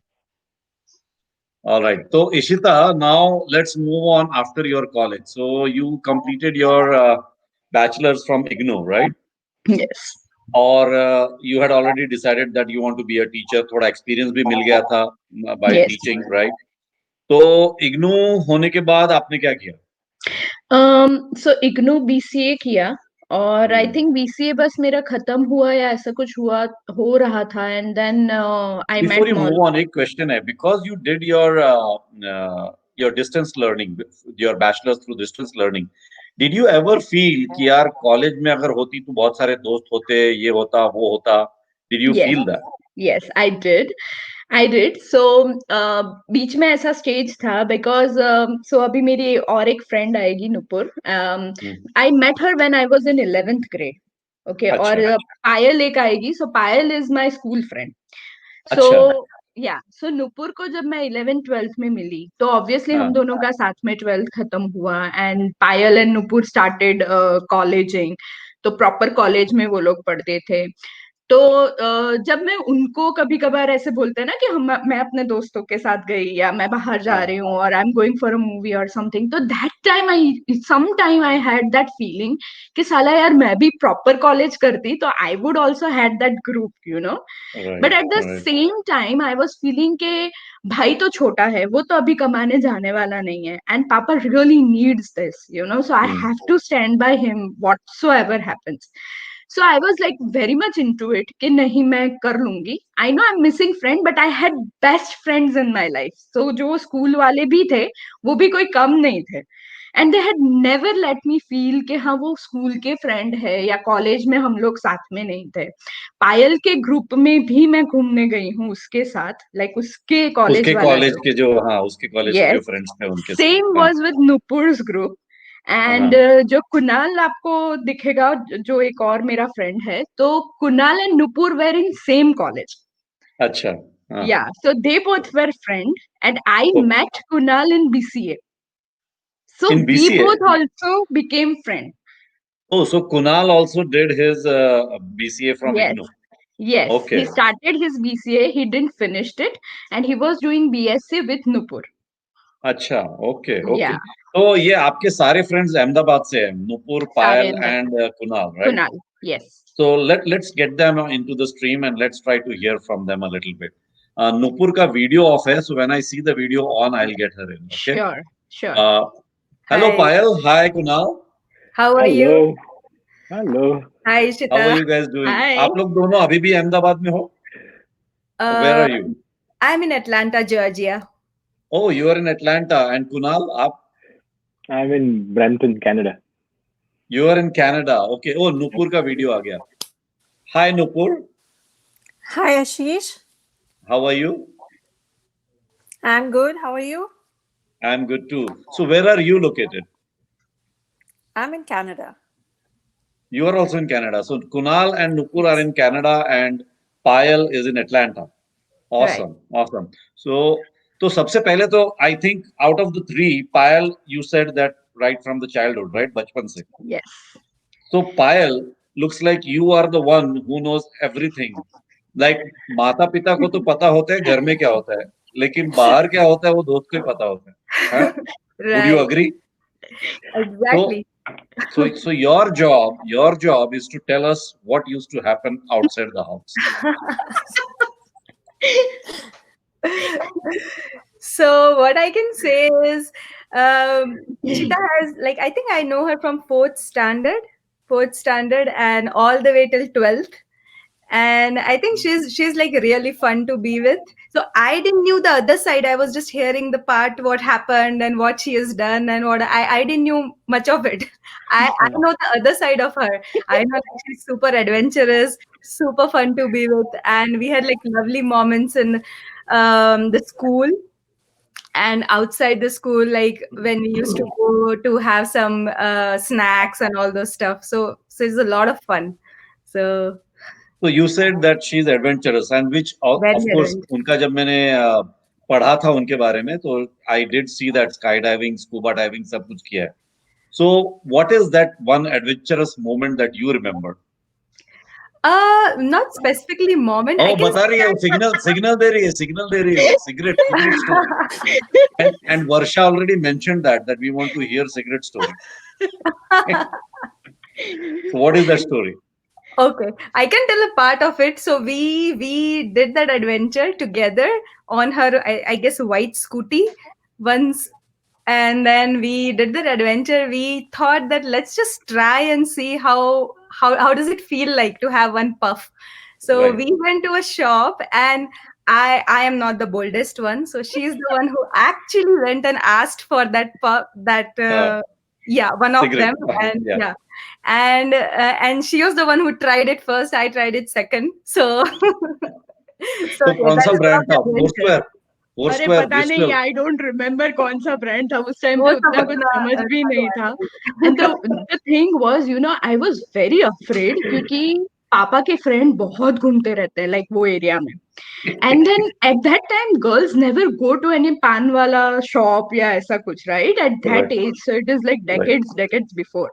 All right. So Ishita, now let's move on after your college. So you completed your bachelor's from IGNOU, right? Yes. Or you had already decided that you want to be a teacher. थोड़ा experience भी मिल गया था by yes. teaching, right? तो IGNOU होने के बाद आपने क्या किया? सो इग्नू बीसीए किया, और आई थिंक बीसीए बस मेरा खत्म हुआ या ऐसा कुछ हुआ हो रहा था, and then I Before met you mall. move on, एक question है, because you did your distance learning, your bachelor's through distance learning. Did you ever feel कि यार कॉलेज में अगर होती तो बहुत सारे दोस्त होते, ये होता वो होता? Did you Yes, feel that? yes, I did. I did. So बीच में ऐसा स्टेज था, बिकॉज सो अभी मेरी और एक फ्रेंड आएगी Nupur. I met her when I was in 11th grade. Okay, और अच्छा पायल एक आएगी, so Payal is my school friend. So अच्छा या सो नुपुर को जब मैं 11th-12th में मिली तो ऑब्वियसली हम हाँ दोनों का साथ में 12th खत्म हुआ, and Payal and Nupur started colleging. तो प्रॉपर कॉलेज में वो लोग पढ़ते थे। तो जब मैं उनको कभी कभार ऐसे बोलते हैं ना कि मैं अपने दोस्तों के साथ गई या मैं बाहर जा हाँ रही हूँ और I am going for a movie और समथिंग, तो that time I had that feeling कि साला यार मैं भी प्रॉपर कॉलेज करती तो I would also had that group, but right at the right same time I was feeling के भाई तो छोटा है, वो तो अभी कमाने जाने वाला नहीं है, एंड पापा really needs this, so I have to stand by him whatsoever happens. So I was like very much into it कि नहीं मैं कर लूंगी। I know I'm missing friend, but I had best friends in my life. So जो school वाले भी थे वो भी कोई कम नहीं थे, and they had never let me feel कि हाँ वो स्कूल के फ्रेंड है या कॉलेज में हम लोग साथ में नहीं थे। पायल के ग्रुप में भी मैं घूमने गई हूँ उसके साथ, लाइक उसके कॉलेज उसके वाला कॉलेज ग्रुप। के जो, हाँ उसके कॉलेज के जो Yes, फ्रेंड्स थे उनके साथ, same हाँ was with Nupur's group. And जो कुणाल आपको दिखेगा, जो एक और मेरा फ्रेंड है, तो Kunal and Nupur were in same college. अच्छा. Yeah, so they both were friend, and I Okay. met Kunal in BCA. So In we BCA? both also became friends. Oh, so Kunal also did his BCA from Yes. IGNOU. Yes, Okay. he started his BCA, he didn't finish it, and he was doing BSc with Nupur. अच्छा, okay, okay. Yeah, तो ये आपके सारे friends Ahmedabad से हैं, नुपुर, सारे पायल Ahmedabad. and Kunal, right? Kunal, yes. So let's get them into the stream and let's try to hear from them a little bit. Nupur का video off है, so when I see the video on, I'll get her in. Okay. Sure, sure. Hello, Hi. Payal. Hi, Kunal. How are you? Hello. Hi, How Ishita. are you guys doing? Hi. आप लोग दोनों अभी भी अहमदाबाद में हो? Where are you? I'm in Atlanta, Georgia. Oh, you are in Atlanta. And Kunal, आप? I'm in Brampton, Canada. You are in Canada. Okay. Oh, Nupur का video आ गया. Hi, Nupur. Hi, Ashish. How are you? I'm good. How are you? I'm good too. So where are you located? I'm in Canada. You are also in Canada. So Kunal and Nupur are in Canada and Payal is in Atlanta. Awesome. Awesome. So सबसे पहले तो I think out of the three, Payal, you said that right from the childhood, right? बचपन से. Yes. So Payal, looks like you are the one who knows everything. Like माता पिता को तो पता होता है घर में क्या होता है, लेकिन बाहर क्या होता है वो दोस्त को ही पता होता है. हाँ? Would you agree? Exactly. So your job is to tell us what used to happen outside the house. So what I can say is, Ishita has, like, I think I know her from fourth standard, and all the way till 12th. And I think she's like really fun to be with. So I didn't knew the other side. I was just hearing the part what happened and what she has done and what I didn't knew much of it. I know the other side of her. I know that she's super adventurous, super fun to be with, and we had like lovely moments in the school and outside the school, like when we used to go to have some snacks and all those stuff. So it's a lot of fun. So you said that she's adventurous, and which of Very course adventurous. उनका जब मैंने पढ़ा था उनके बारे में तो I did see that skydiving, scuba diving सब कुछ किया है. So what is that one adventurous moment that you remember? Not specifically moment. Oh, बता रही है, signal दे रही है, cigarette story. And Varsha already mentioned that we want to hear cigarette story. So what is that story? Okay, I can tell a part of it. So we did that adventure together on her, I guess, white scooty once, and then we did that adventure. We thought that let's just try and see how does it feel like to have one puff. So Right. we went to a shop, and I am not the boldest one, so she's the one who actually went and asked for that puff, one of Cigarette. them, and Yeah. and she was the one who tried it first. I tried it second. So तो कौन सा that is brand था? one of the Foursquare. अरे Foursquare, पता नहीं, Bristol. I don't remember कौन सा brand था उस टाइम वो पे, सब उतना कुछ उतना, समझ भी नहीं था. And the thing was, you know, I was very afraid क्योंकि पापा के फ्रेंड बहुत घूमते रहते हैं लाइक वो एरिया में. And then at that time girls never go to any paan वाला शॉप या ऐसा कुछ, right, at that Right. Age. So it is like Right. decades before.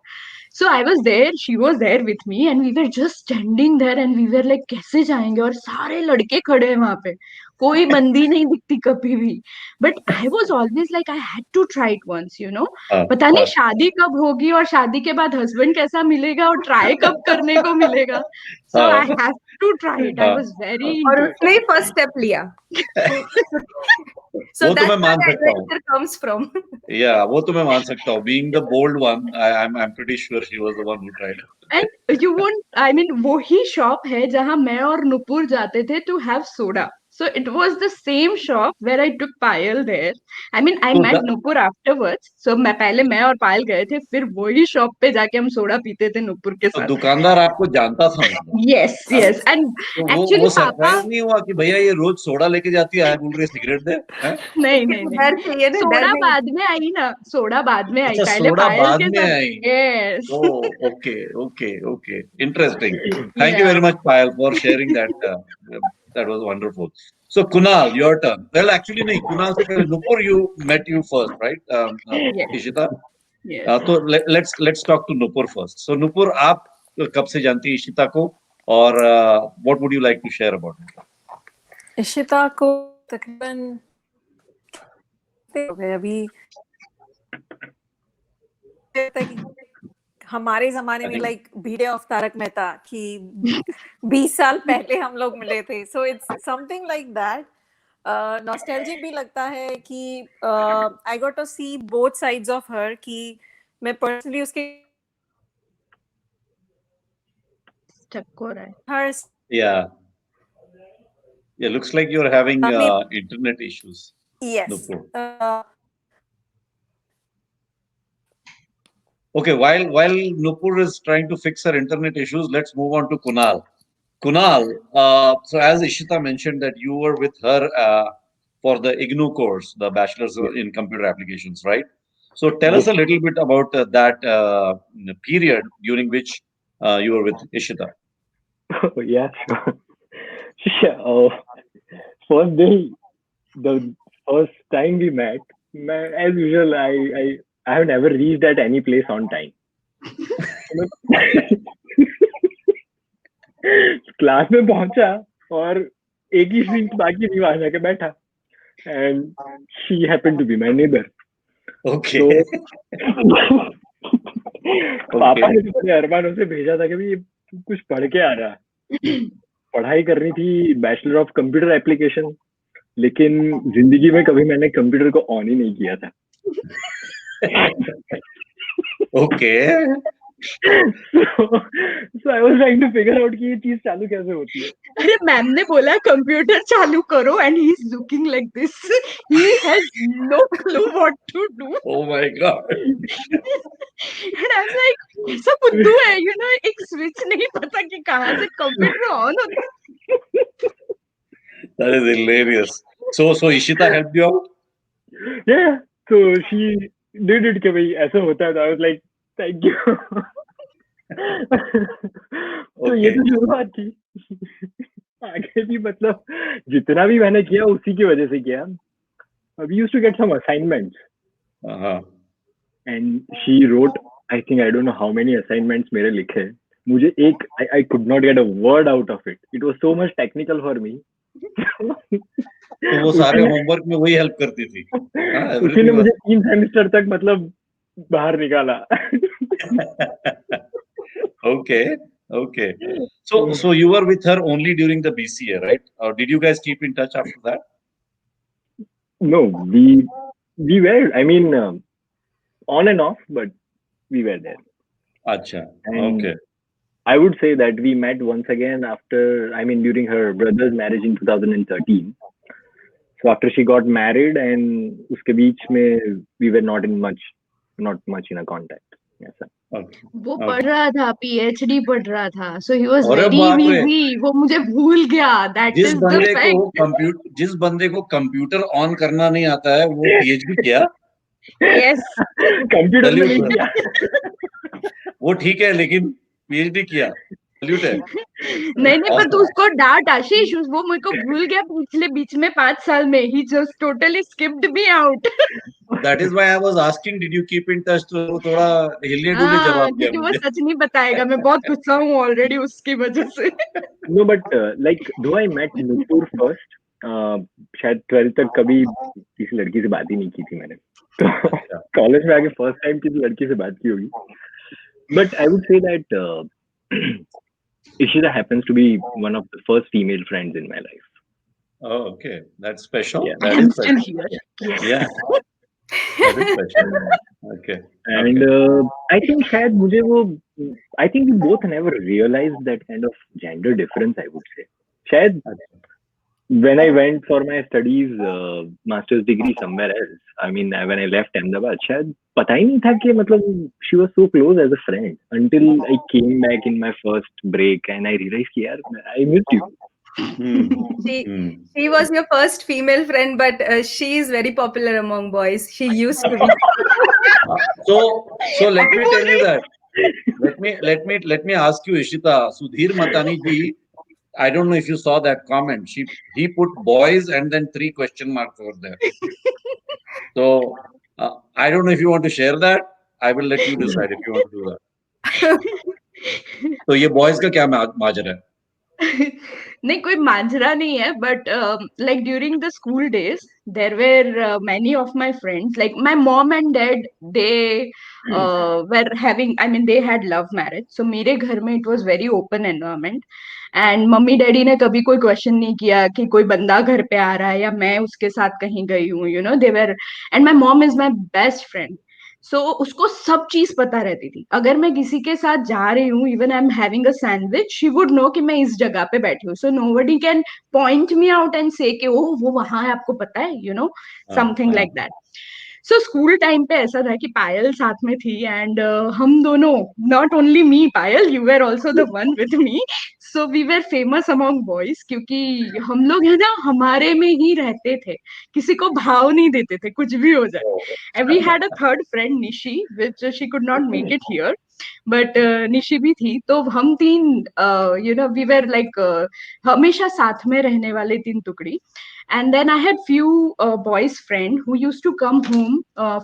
So I was there, she was there with me, and we were just standing there and we were like, कैसे जाएंगे, और सारे लड़के खड़े हैं वहां पे, कोई बंदी नहीं दिखती कभी भी. But I was always like, I had to try it once, you know. पता नहीं शादी कब होगी और शादी के बाद हस्बैंड कैसा मिलेगा और ट्राई कब करने को मिलेगा. So I have to try it. I was very और into it. उसने ही फर्स्ट स्टेप लिया. So वो तो that's मैं मान where सकता हूँ. adventure comes from. Yeah, वो तो मैं मान सकता हूँ. Being the bold one, I'm pretty sure she was the one who tried it. And you won't, I mean, वो ही शॉप है जहां मैं और नुपुर जाते थे to have soda. So it was the same shop where I took Payal there. I mean, I So met Nupur afterwards. So मैं और पायल गए थे, फिर वही शॉप पे जाके हम सोडा पीते थे नुपुर के तो साथ. दुकानदार आपको जानता था मतलब? Yes, yes. And तो actually वो पापा सरप्राइज नहीं हुआ कि भैया ये रोज सोडा लेके जाती है, आज बोल रही है सिगरेट दे? हैं? नहीं. डर चाहिए ना, डर सोडा नहीं. बाद में आई ना, सोडा बाद में आई, अच्छा, पहले सोडा पायल बाद के में साथ. आई. Yes. Oh, okay. Interesting. Thank you very much, Payal, for sharing that. That was wonderful. So, Kunal, your turn. Well, actually, no, Kunal se pehle Nupur, you met you first, right? Yes. Ishita. Yes. तो let's talk to Nupur first. So, Nupur, आप कब से जानती हैं इशिता को, और what would you like to share about it? Ishita को तकरीबन हो गए अभी. हमारे जमाने में लाइक भिड़े ऑफ तारक मेहता कि 20 साल पहले हम लोग मिले थे. So it's something like that. Nostalgic भी लगता है कि I got to see both sides of her, कि मैं पर्सनली उसके स्टक हो रहा है. हर Yeah, looks like you're having internet issues. yes Nupur. Okay, while Nupur is trying to fix her internet issues, let's move on to Kunal. Kunal, so as Ishita mentioned that you were with her for the IGNOU course, the Bachelor's in Computer Applications, right? So tell us a little bit about that period during which you were with Ishita. Yeah, sure. First day, the first time we met, as usual, I have never reached at any place on time. Class में पहुंचा और एक ही seat बाकी थी, वहां जाके बैठा, and she happened to be my neighbor. Okay. तो पापा ने बड़े अरमानों से भेजा था कि भाई तू कुछ पढ़ के आ रहा. पढ़ाई करनी थी बैचलर ऑफ कंप्यूटर एप्लीकेशन, लेकिन जिंदगी में कभी मैंने कंप्यूटर को ऑन ही नहीं किया था. Okay. So I was trying to figure out कि ये चीज चालू कैसे होती है. अरे मैम ने बोला कंप्यूटर चालू करो, and he is looking like this. He has no clue what to do. Oh my God. And I'm like, ऐसा बुद्धू है, you know, एक स्विच नहीं पता कि कहाँ से कंप्यूटर ऑन होता है. That is hilarious. So Ishita helped you out? Yeah, so she did it कि भाई ऐसा होता है. I was like, thank you. तो ये तो शुरुआत थी. आगे भी मतलब जितना भी मैंने किया उसी की वजह से किया. We used to get some assignments. And she wrote, I think, I don't know how many assignments मेरे लिखे. मुझे एक I could not get a word out of it. It was so much technical for me. तो वो सारे homework में वही help करती थी. उसी ने मुझे 3 सेमेस्टर तक मतलब बाहर निकाला. Okay. So you were with her only during the BCA, right? Or did you guys keep in touch after that? No, we were. I mean, on and off, but we were there. Acha. And Okay. I would say that we met once again during her brother's marriage in 2013. So after she got married, and uske beech mein we were not much in a contact. Yes, sir. Okay. वो पढ़ रहा था, PhD पढ़ रहा था. So he was अरे very बाप रे. busy. वो मुझे भूल गया. That is the fact. जिस बंदे को कंप्यूटर ऑन करना नहीं आता है वो PhD किया. Yes. कंप्यूटर में नहीं किया. वो ठीक है, लेकिन PhD किया. Salute है. नहीं पर तू उसको डांट आशीष, वो मेरे को भूल गया पिछले बीच में 5 साल में. He just totally skipped me out. That is why I was asking, did you keep in touch? तो थोड़ा हिले डुले जवाब दिया क्योंकि वो मुझे. सच नहीं बताएगा. मैं बहुत गुस्सा हूँ ऑलरेडी उसकी वजह से. No, but like though I met Nupur first, शायद 12th तक कभी किसी लड़की से बात ही नहीं की थी मैंने. तो कॉलेज में आके फर्स्ट टाइम किसी लड़की से बात की होगी. But I would say that Ishita happens to be one of the first female friends in my life. Oh, okay. That's special. Yeah. That is special. Yes. Yeah. That is special. Okay. And I think शायद मुझे वो I think we both never realized that kind of gender difference, I would say. शायद when I went for my studies, master's degree somewhere else, I mean, when I left Ahmedabad, शायद पता ही नहीं था कि मतलब she was so close as a friend until I came back in my first break and I realized कि यार I missed you. She was your first female friend, but she is very popular among boys. She used to be. So let me tell you that. Let me ask you, Ishita. Sudhir Matani ji, I don't know if you saw that comment. He put boys and then 3 question marks over there. So I don't know if you want to share that. I will let you decide if you want to do that. तो ये boys का क्या माजरा है? नहीं कोई माजरा नहीं है, but like during the school days there were many of my friends, like my mom and dad, they were having, I mean they had love marriage, so मेरे घर में it was very open environment and mummy daddy ने कभी कोई question नहीं किया कि कोई बंदा घर पे आ रहा है या मैं उसके साथ कहीं गई हूँ, you know, they were, and my mom is my best friend, so उसको सब चीज पता रहती थी। अगर मैं किसी के साथ जा रही हूँ, even I am having a sandwich, she would know कि मैं इस जगह पे बैठी हूँ, so nobody can point me out and से कि ओह वो वहां है, आपको पता है, you know, something like that. So school time पे ऐसा था कि पायल साथ में थी एंड हम दोनों, not only me Payal, you were also the one with me, so we were famous among boys, क्योंकि हम लोग है ना हमारे में ही रहते थे, किसी को भाव नहीं देते थे कुछ भी हो जाए। And we had a third friend Nishi, which she could not make it here, but Nishi भी थी, तो हम तीन, you know, we were like हमेशा साथ में रहने वाले 3 टुकड़ी। And then I had few boys friend who used to come home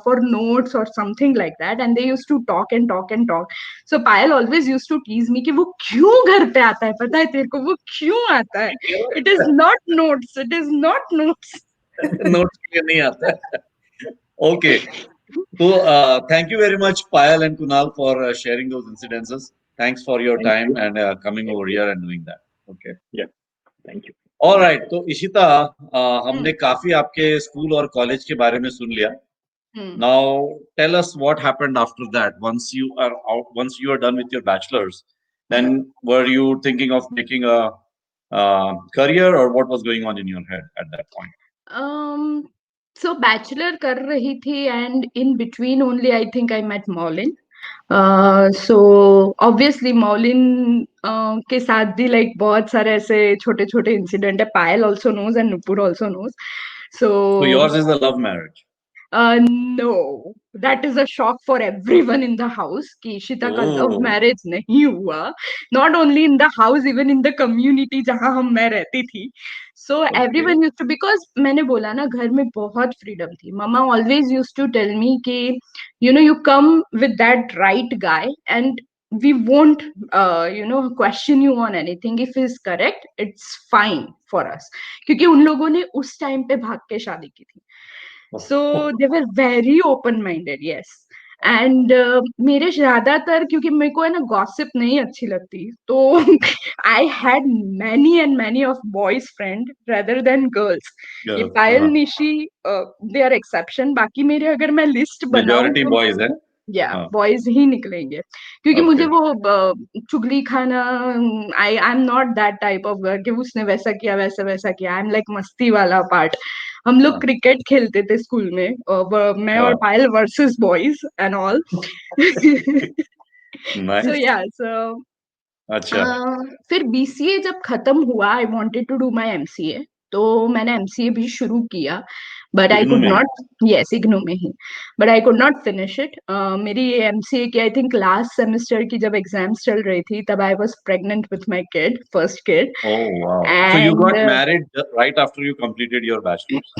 for notes or something like that, and they used to talk and talk and talk. So Payal always used to tease me कि वो क्यों घर पे आता है, पता है तेरे को वो क्यों आता है? It is not notes, it is not notes. Notes के लिए नहीं आता है। Okay. So thank you very much, Payal and Kunal, for sharing those incidences. Thanks for your time and coming over here and doing that. Okay. Yeah. Thank you. All right. तो इशिता, हमने काफी आपके school और college के बारे में सुन लिया. Now tell us what happened after that. Once you are out, once you are done with your bachelor's, then were you thinking of making a career, or what was going on in your head at that point? So bachelor कर रही थी and in between only I think I met Maulin. So obviously Maulin के साथ भी like बहुत सारे ऐसे छोटे छोटे इंसिडेंट है. पायल also knows and Nupur also knows. So yours is a love marriage? No, that is a shock for everyone in the house कि इशिता का love marriage नहीं हुआ. Not only in the house, even in the community जहाँ मैं रहती थी. So everyone used to, because मैंने बोला ना घर में बहुत freedom थी. Mama always used to tell me कि you know, you come with that right guy and we won't you know, question you on anything. If he's correct, it's fine for us. क्योंकि उन लोगों ने उस time पे भाग के शादी की थी. So they were very open minded, yes. And मेरे ज्यादातर, क्योंकि मेरे को है ना गॉसिप नहीं अच्छी लगती, तो I had many and many of boys friend rather than girls. ये पायल निशी they are exception. बाकी मेरे अगर मैं लिस्ट बनाऊं majority boys है? Yeah, boys ही निकलेंगे, क्योंकि मुझे वो चुगली खाना, I am not that type of girl कि उसने वैसा किया वैसा वैसा किया. I'm like मस्ती वाला पार्ट. हम लोग क्रिकेट खेलते थे स्कूल में, मैं और Payal versus boys and all. So yeah, so अच्छा. फिर बीसीए जब खत्म हुआ, I wanted to do my MCA, तो मैंने एमसीए भी शुरू किया, but I could not, yes IGNOU में ही, but I could not finish it. मेरी एमसीए की आई थिंक लास्ट सेमेस्टर की जब एग्जाम्स चल रही थी, तब I was pregnant with my kid, first kid. Oh wow. So you got married right after you completed your bachelor's?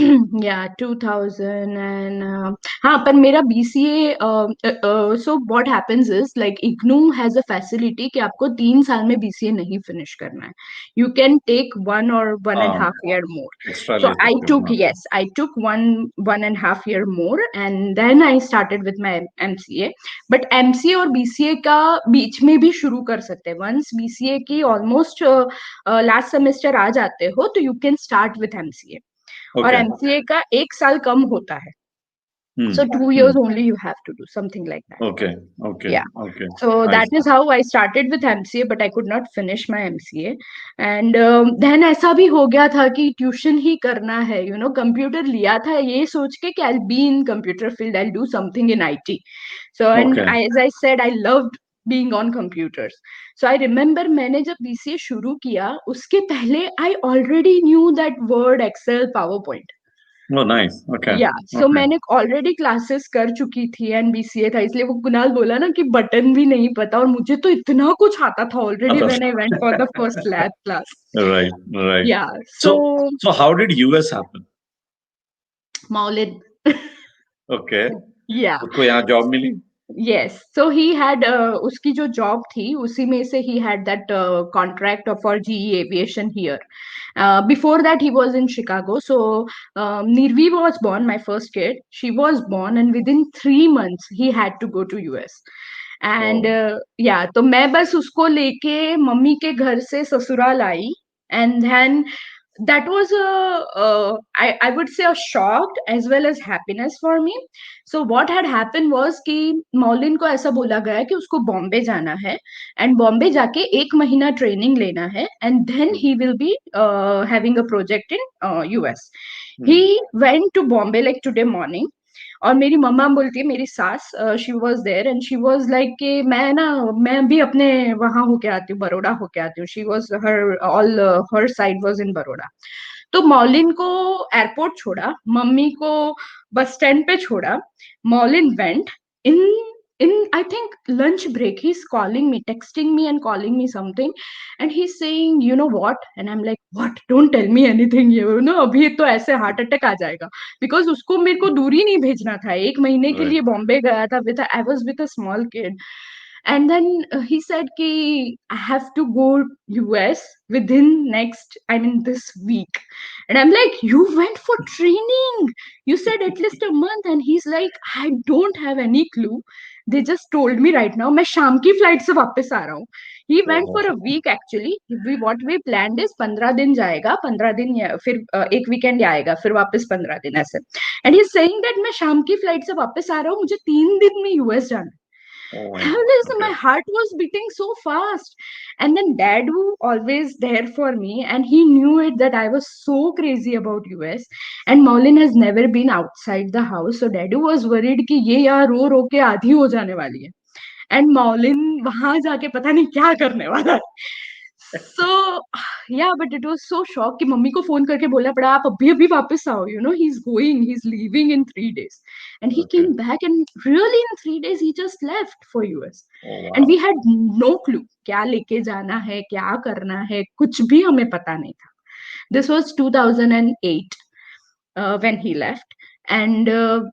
Yeah, 2000 and हाँ, पर मेरा BCA, so what happens is like IGNOU has a facility कि आपको 3 साल में BCA नहीं finish करना है. You can take 1 or 1.5 year more. So I took, yes, I took 1.5 year more and then I started with my MCA. But MCA और BCA का बीच में भी शुरू कर सकते हैं. Once BCA की almost last semester आ जाते हो, तो you can start with MCA. और एमसीए का 1 साल कम होता है. So 2 years only you have to do something like that. Okay. Yeah. Okay. So I that is how I started with MCA, but I could not finish my MCA. And then ऐसा भी हो गया था कि tuition ही करना है, computer लिया था ये सोच के कि I'll be in computer field, I'll do something in IT. So and Okay. as I said, I loved being on computers. So I remember मैंने जब BCA शुरू किया उसके पहले I already knew that Word, Excel, PowerPoint. Oh, nice. Okay. या सो मैंने already classes कर चुकी थी एंड BCA था, इसलिए वो कुणाल बोला ना कि बटन भी नहीं पता, और मुझे तो इतना कुछ आता था already when I went for the first lab class. Right. या सो how did US happen? मौलिद. Okay. या उसको यहाँ जॉब मिली? Yes, so he had उसकी जो जॉब थी उसी में से he had that contract for GE Aviation here. Before that he was in Chicago. So Nirvi was born, my first kid. She was born and within 3 months he had to go to US. And yeah, तो मैं बस उसको लेके mummy के घर से ससुराल आई. And then that was I would say a shock as well as happiness for me. So what had happened was कि मौलिन को ऐसा बोला गया कि उसको बॉम्बे जाना है एंड बॉम्बे जाके 1 महीना ट्रेनिंग लेना है and then he will be having a project in US. He went to Bombay like today morning. और मेरी मम्मा बोलती है, मेरी सास, she was there and she was like कि मैं भी अपने वहां होके आती हूँ, बड़ौदा होके आती हूँ. She was her all her side was in Baroda. तो मौलिन को एयरपोर्ट छोड़ा, मम्मी को बस स्टैंड पे छोड़ा. Maulin went in I think lunch break. He's calling me, texting me and calling me something, and he's saying, you know what? And I'm like, what? Don't tell me anything. अभी तो ऐसे heart attack आ जाएगा. Because उसको मेरे को दूरी नहीं भेजना था. 1 महीने के लिए बॉम्बे गया था with I was with a small kid. And then he said ki I have to go US within next, I mean this week. And I'm like, you went for training, you said at least a month. And he's like, I don't have any clue, they just told me right now मैं शाम की flight से वापस आ रहा हूँ. He went for a week actually. What we planned is 15 दिन जाएगा, 15 दिन फिर एक वीकेंड आएगा, फिर वापस 15 दिन ऐसे. And he's saying that मैं शाम की फ्लाइट से वापस आ रहा हूँ, मुझे 3 दिन में US जाना. My heart was beating so fast. And then dad was always there for me and he knew it that I was so crazy about US. And Maulin has never been outside the house, so dad was worried कि ये यार रो रो के आधी हो जाने वाली है. And Maulin वहां जाके पता नहीं क्या करने वाला है. So yeah, but it was so shock कि मम्मी को फोन करके बोला पड़ा आप अभी वापस आओ. He's leaving in 3 days. And he came back and really in 3 days he just left for US. wow. And we had no clue क्या लेके जाना है, क्या करना है, कुछ भी हमें पता नहीं था. This was 2008 when he left. And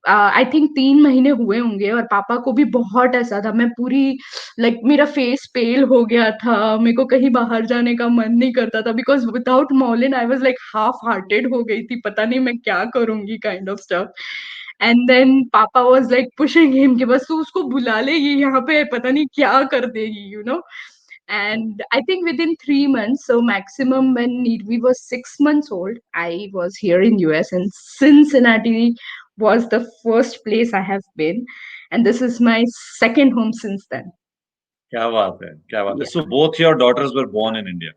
I think 3 महीने हुए होंगे और पापा को भी बहुत ऐसा था. मैं पूरी लाइक मेरा फेस पेल हो गया था, मेरे को कहीं बाहर जाने का मन नहीं करता था because without Maulin I was like half hearted हो गई थी, पता नहीं मैं क्या करूंगी kind of stuff. And then papa was like pushing him कि बस तू उसको बुला ले, ये यहाँ पे पता नहीं क्या कर देगी. And I think within 3 months, so maximum when Nirvi was 6 months old, I was here in US, and Cincinnati was the first place I have been, and this is my second home since then. क्या बात है. Yeah. So both your daughters were born in India?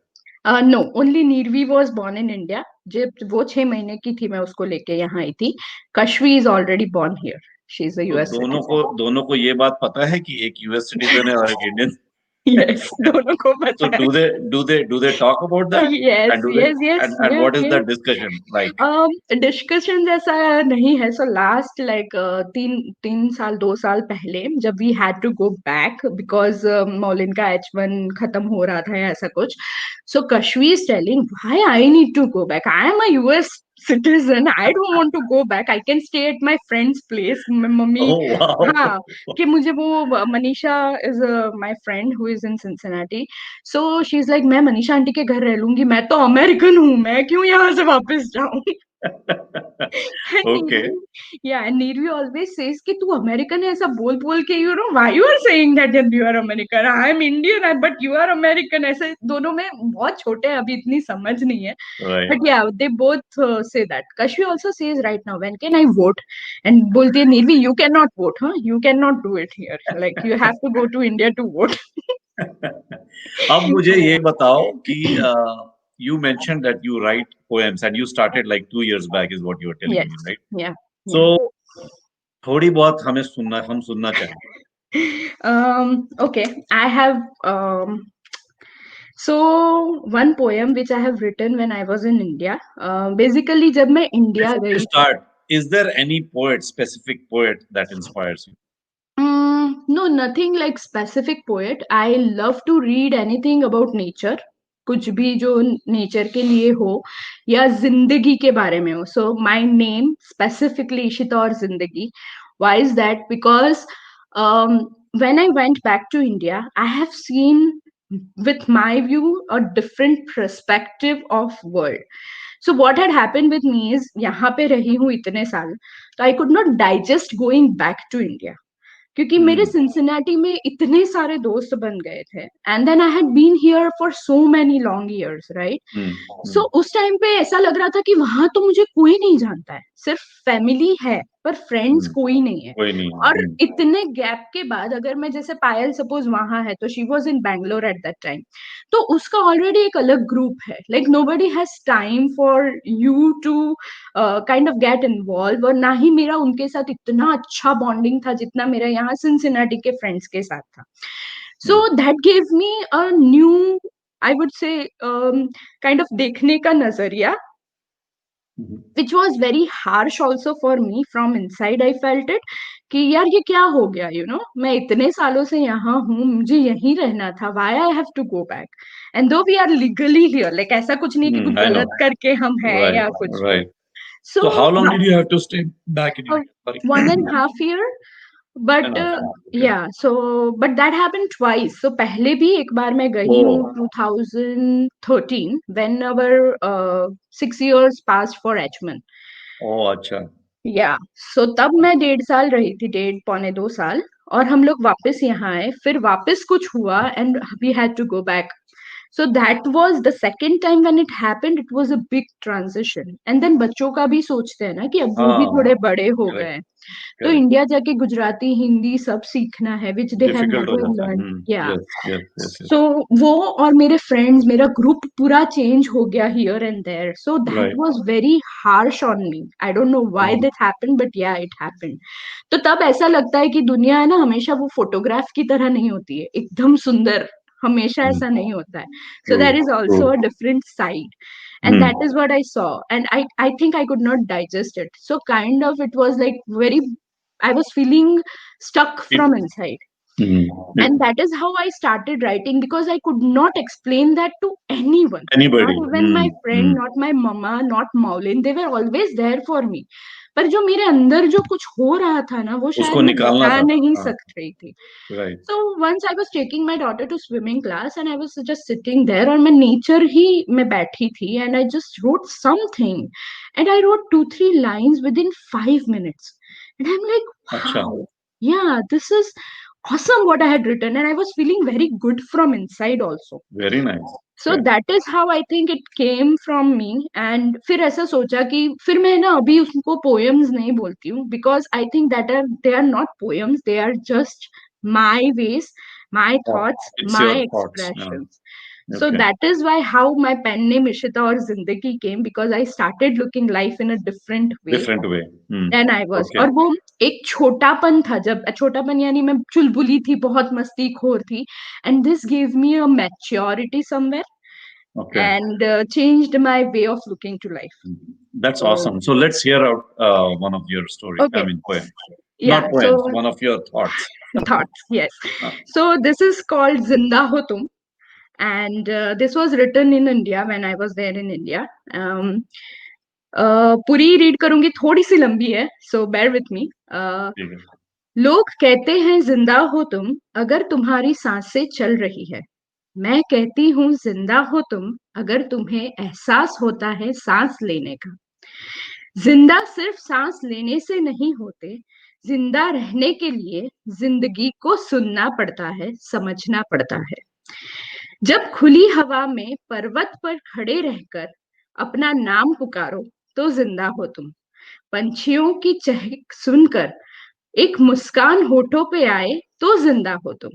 No, only Nirvi was born in India. जब वो 6 महीने की थी मैं उसको लेके यहाँ आई थी. Kashvi is already born here. She is a US citizen. दोनों को ये बात पता है कि एक US citizen है और एक Indian? Yes, दोनों को पता है. So do they talk about that? Yes, yes. And what is the discussion like? Discussion जैसा नहीं है. So last like 2 साल पहले जब we had to go back because Maulin का H1 खत्म हो रहा था ऐसा कुछ. So Kashvi is telling why I need to go back. I am a US citizen. I don't want to go back. I can stay at my friend's place. Mummy हाँ कि मुझे वो Manisha is my friend who is in Cincinnati. So she's like मैं Manisha aunty के घर रह लूंगी, मैं तो अमेरिकन हूँ, मैं क्यों यहाँ से वापस जाऊँ. And Okay. Nirvi always says कि तू अमेरिकन है, ऐसा बोल बोल के why you are saying that you are American? I am Indian but you are American. ऐसे दोनों में बहुत छोटे हैं, अभी इतनी समझ नहीं है. Right. But yeah, they both say that. Kashvi also says right now, when can I vote? And बोलती है Nirvi, you cannot vote, huh? You cannot do it here. Like you have to go to India to vote. अब मुझे ये बताओ कि you mentioned that you write poems and you started like 2 years back is what you were telling Yes. me, right? Yeah. So थोड़ी बहुत हम सुनना चाहेंगे. Okay, I have so one poem which I have written when I was in India. Basically, जब मैं India Before गई. you start, is there any specific poet that inspires you? No, nothing like specific poet. I love to read anything about nature. कुछ भी जो nature के लिए हो या जिंदगी के बारे में हो. So my name specifically Ishita और जिंदगी. Why is that? Because when I went back to India, I have seen with my view a different perspective of world. So what had happened with me is यहाँ पे रही हूँ इतने साल, तो I could not digest going back to India. क्योंकि मेरे Cincinnati में इतने सारे दोस्त बन गए थे and then I had been here for so many long years, right. So उस टाइम पे ऐसा लग रहा था कि वहां तो मुझे कोई नहीं जानता है, सिर्फ फैमिली है पर फ्रेंड्स कोई नहीं है. और इतने गैप के बाद अगर मैं जैसे पायल सपोज वहां है तो she was in Bangalore at that time, तो उसका ऑलरेडी एक अलग ग्रुप है. Like nobody has time for you to kind of get involve. और ना ही मेरा उनके साथ इतना अच्छा बॉन्डिंग था जितना मेरा यहाँ सिंसिनाटी के फ्रेंड्स के साथ था. So that give me a new, I would say kind of देखने का नजरिया, which was very harsh also for me. From inside I felt it कि यार ये क्या हो गया, मैं इतने सालों से यहाँ हूँ, मुझे यहीं रहना था, why I have to go back? And though we are legally here, like ऐसा कुछ नहीं कि कुछ गलत करके हम हैं या कुछ. Right. So how long did you have to stay back in India? 1.5 year. But but that happened twice. So पहले भी एक बार मैं गई हूँ 2013 when our 6 years passed for H1. अच्छा. So तब मैं 1.5 साल रही थी, 1.5-2 साल, और हम लोग वापस यहाँ आए, फिर वापस कुछ हुआ and we had to go back. So that was the second time when it happened. It was a big transition. And then बच्चों का भी सोचते हैं ना कि अब वो भी थोड़े बड़े हो गए, तो इंडिया जाके गुजराती हिंदी सब सीखना है, which they have never learned. So वो और मेरे फ्रेंड्स, मेरा ग्रुप पूरा चेंज हो गया here and there. So that was very harsh on me. I don't know why that happened, but yeah, it happened. तो तब ऐसा लगता है कि दुनिया है ना हमेशा वो फोटोग्राफ की तरह नहीं होती है, एकदम सुंदर, हमेशा ऐसा नहीं होता है. So there is also a different side. And that is what I saw. And I think I could not digest it. So kind of it was like I was feeling stuck from inside. And that is how I started writing, because I could not explain that to anyone. Anybody. Not even my friend, not my mama, not Maulin. They were always there for me. पर जो मेरे अंदर जो कुछ हो रहा था ना, वो शायद मैं बता नहीं सक रही थी. So once I was taking my daughter to swimming class and I was just sitting there, और मैं nature ही में बैठी थी, and I just wrote something, and I wrote 2-3 lines within 5 minutes, and I'm like, wow, yeah, this is awesome what I had written, and I was feeling very good from inside also. Very nice. So that is how I think it came from me. And फिर ऐसा सोचा कि फिर मैं ना अभी उसको poems नहीं बोलती हूँ, because I think that they are not poems, they are just my ways, my thoughts, my expressions. So that is why how my pen name Ishita or Zindagi came, because I started looking life in a different way. Then I was. और वो एक छोटापन था, जब छोटापन यानी मैं चुलबुली थी, बहुत मस्तीखोर थी, and this gave me a maturity somewhere. And changed my way of looking to life. That's awesome. So let's hear out one of your stories. I mean poems. Not poems, one of your thoughts. Thoughts, yes. So this is called Zinda Ho Tum, and this was written in India when I was there in India. पूरी read करूंगी, थोड़ी सी लंबी है, so bear with me. लोग कहते हैं जिंदा हो तुम अगर तुम्हारी सांसें चल रही है, मैं कहती हूँ जिंदा हो तुम अगर तुम्हें एहसास होता है सांस लेने का. जिंदा सिर्फ सांस लेने से नहीं होते, जिंदा रहने के लिए जिंदगी को सुनना पड़ता है, समझना पड़ता है। जब खुली हवा में पर्वत पर खड़े रहकर अपना नाम पुकारो तो जिंदा हो तुम। पंछियों की चहक सुनकर एक मुस्कान होठों पे आए तो जिंदा हो तुम।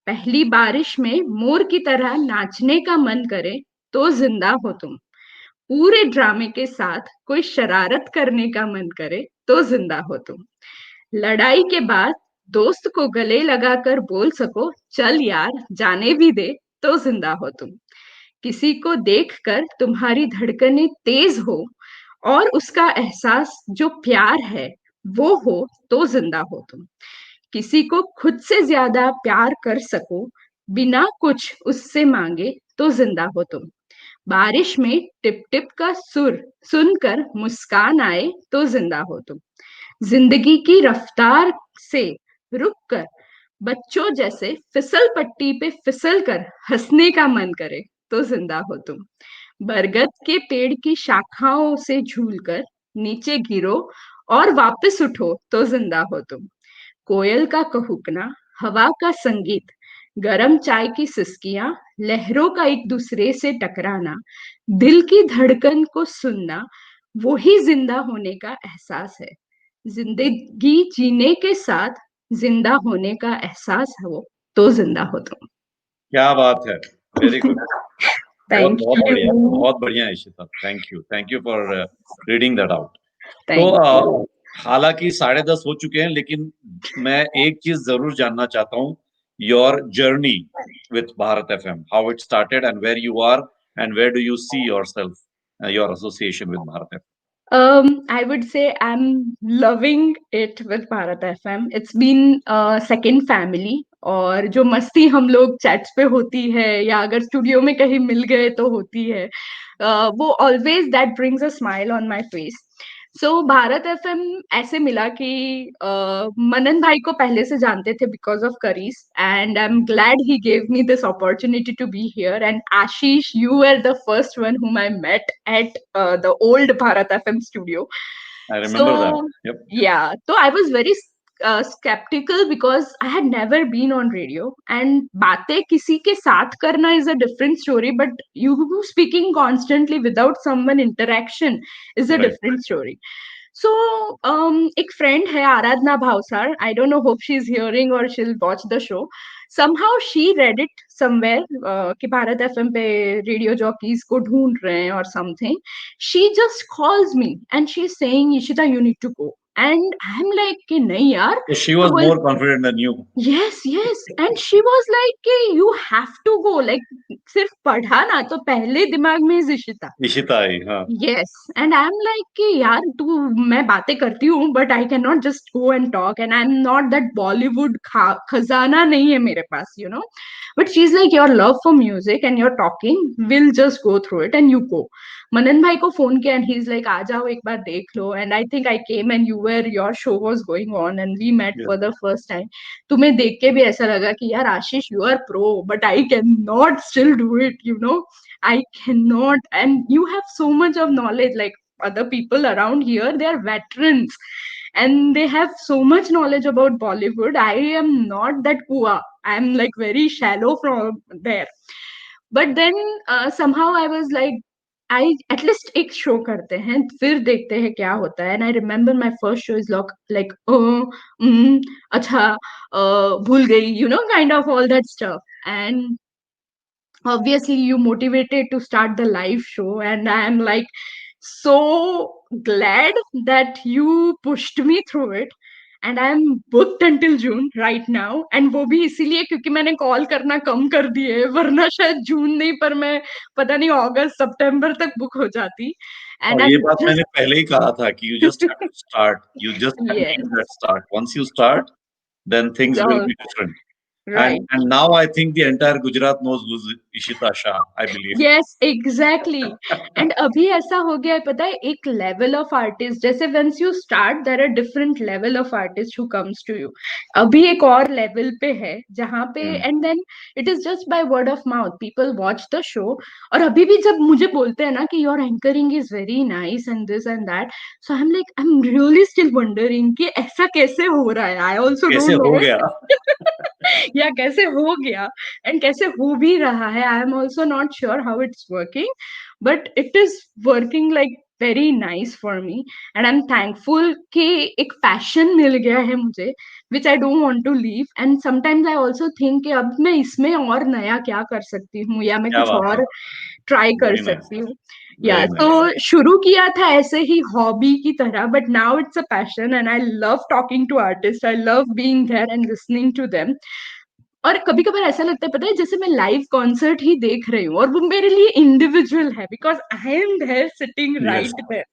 पहली बारिश में मोर की तरह नाचने का मन करे तो जिंदा हो तुम। पूरे ड्रामे के साथ कोई शरारत करने का मन करे तो जिंदा हो तुम। लड़ाई के बाद दोस्त को गले लगाकर बोल सको चल यार जाने भी दे तो जिंदा हो तुम। किसी को देखकर तुम्हारी धड़कनें तेज हो और उसका एहसास जो प्यार है वो हो तो जिंदा हो तुम। किसी को खुद से ज्यादा प्यार कर सको बिना कुछ उससे मांगे तो जिंदा हो तुम। बारिश में टिप टिप का सुर सुनकर मुस्कान आए तो जिंदा हो तुम। जिंदगी की रफ्तार से रुककर बच्चों जैसे फिसल पट्टी पे फिसल कर हंसने का मन करे तो जिंदा हो तुम। बरगद के पेड़ की शाखाओं से झूलकर नीचे गिरो और वापस उठो तो जिंदा हो तुम। कोयल का कहुकना, हवा का संगीत, गरम चाय की सिसकियां, लहरों का एक दूसरे से टकराना, दिल की धड़कन को सुनना, वही जिंदा होने का एहसास है। जिंदगी जीने के साथ जिंदा होने का एहसास है वो तो जिंदा हो तुम। क्या बात है, वेरी गुड। थैंक बहुत बढ़िया Ishita, thank you for reading that out. तो हालांकि 10:30 हो चुके हैं, लेकिन मैं एक चीज जरूर जानना चाहता हूँ, your journey with Bharat FM, how it started and where you are and where do you see yourself, your association with Bharat FM? I would say I'm loving it with Bharat FM. It's been a second family. और जो मस्ती हम लोग chats पे होती है या अगर स्टूडियो में कहीं मिल गए तो होती है, वो always that brings a smile on my face. So Bharat FM ऐसे मिला कि मनन भाई को पहले से जानते थे because of curries, and I am glad he gave me this opportunity to be here. And Ashish, you were the first one whom I met at the old Bharat FM studio. I remember that. Yep. Yeah, so I was very skeptical because I had never been on radio, and बातें किसी के साथ करना is a different story, but you speaking constantly without someone interaction is a different story. So एक friend है आराधना Bhavsar, I don't know, hope she's hearing or she'll watch the show. Somehow she read it somewhere कि Bharat FM पे radio jockeys को ढूंढ रहे हैं or something. She just calls me and she's saying, Ishita, you need to go. And I'm like, कि नहीं यार. So she was more confident than you. Yes. And she was like, कि you have to go. Like, सिर्फ पढ़ा ना तो पहले दिमाग में इशिता आई, हाँ. Yes. And I'm like, कि यार तू, मैं बातें करती हूँ, but I cannot just go and talk. And I'm not that Bollywood खजाना नहीं है मेरे पास, you know. But she's like, your love for music and your talking, we'll just go through it and you go. मनन भाई को phone किया and he's like, आ जाओ एक बार देख लो. And I think I came and your show was going on and we met for the first time. तुम्हें देख के भी ऐसा लगा कि यार आशीष, you are pro, but I cannot still do it, you know. I cannot. And you have so much of knowledge, like other people around here, they are veterans and they have so much knowledge about Bollywood. I am not that kua. I am like very shallow from there. But then somehow I was like, I at least एक show करते हैं फिर देखते हैं क्या होता है. And I remember my first show is like अच्छा भूल गई, you know, kind of all that stuff. And obviously you motivated to start the live show, and I am like so glad that you pushed me through it. And I am booked until June right now. And वो भी इसीलिए क्योंकि मैंने call करना कम कर दिए, वरना शायद जून नहीं पर मैं पता नहीं अगस्त सितंबर तक बुक हो जाती. And ये बात मैंने पहले ही कहा था कि you just have to start. You just have to start. Once you start, then things will be different. Right. And now I think the entire Gujarat knows who's Ishita Shah, I believe. Yes, exactly. And अभी ऐसा हो गया है, पता है, एक level of artist, जैसे once you start there are different level of artists who comes to you. अभी एक और level पे है जहाँ पे and then it is just by word of mouth people watch the show. और अभी भी जब मुझे बोलते हैं ना कि your anchoring is very nice and this and that, so I'm like I'm really still wondering कि ऐसा कैसे हो रहा है. I also कैसे don't हो know गया? या कैसे हो गया एंड कैसे हो भी रहा है. I am also not sure how it's working but it is working like very nice for me and I am thankful कि एक पैशन मिल गया है मुझे which I don't want to leave. And sometimes I also think कि अब मैं इसमें और नया क्या कर सकती हूँ या मैं क्या कुछ बात है, और ट्राई कर वेरी नाइस, सकती हूँ. या वेरी तो नाइस. शुरू किया था ऐसे ही हॉबी की तरह but now it's a passion and I love talking to artist. I love being there and listening to them. और कभी कभार ऐसा लगता है, पता है, जैसे मैं लाइव कॉन्सर्ट ही देख रही हूँ और वो मेरे लिए इंडिविजुअल है because I am there sitting Yes, right there.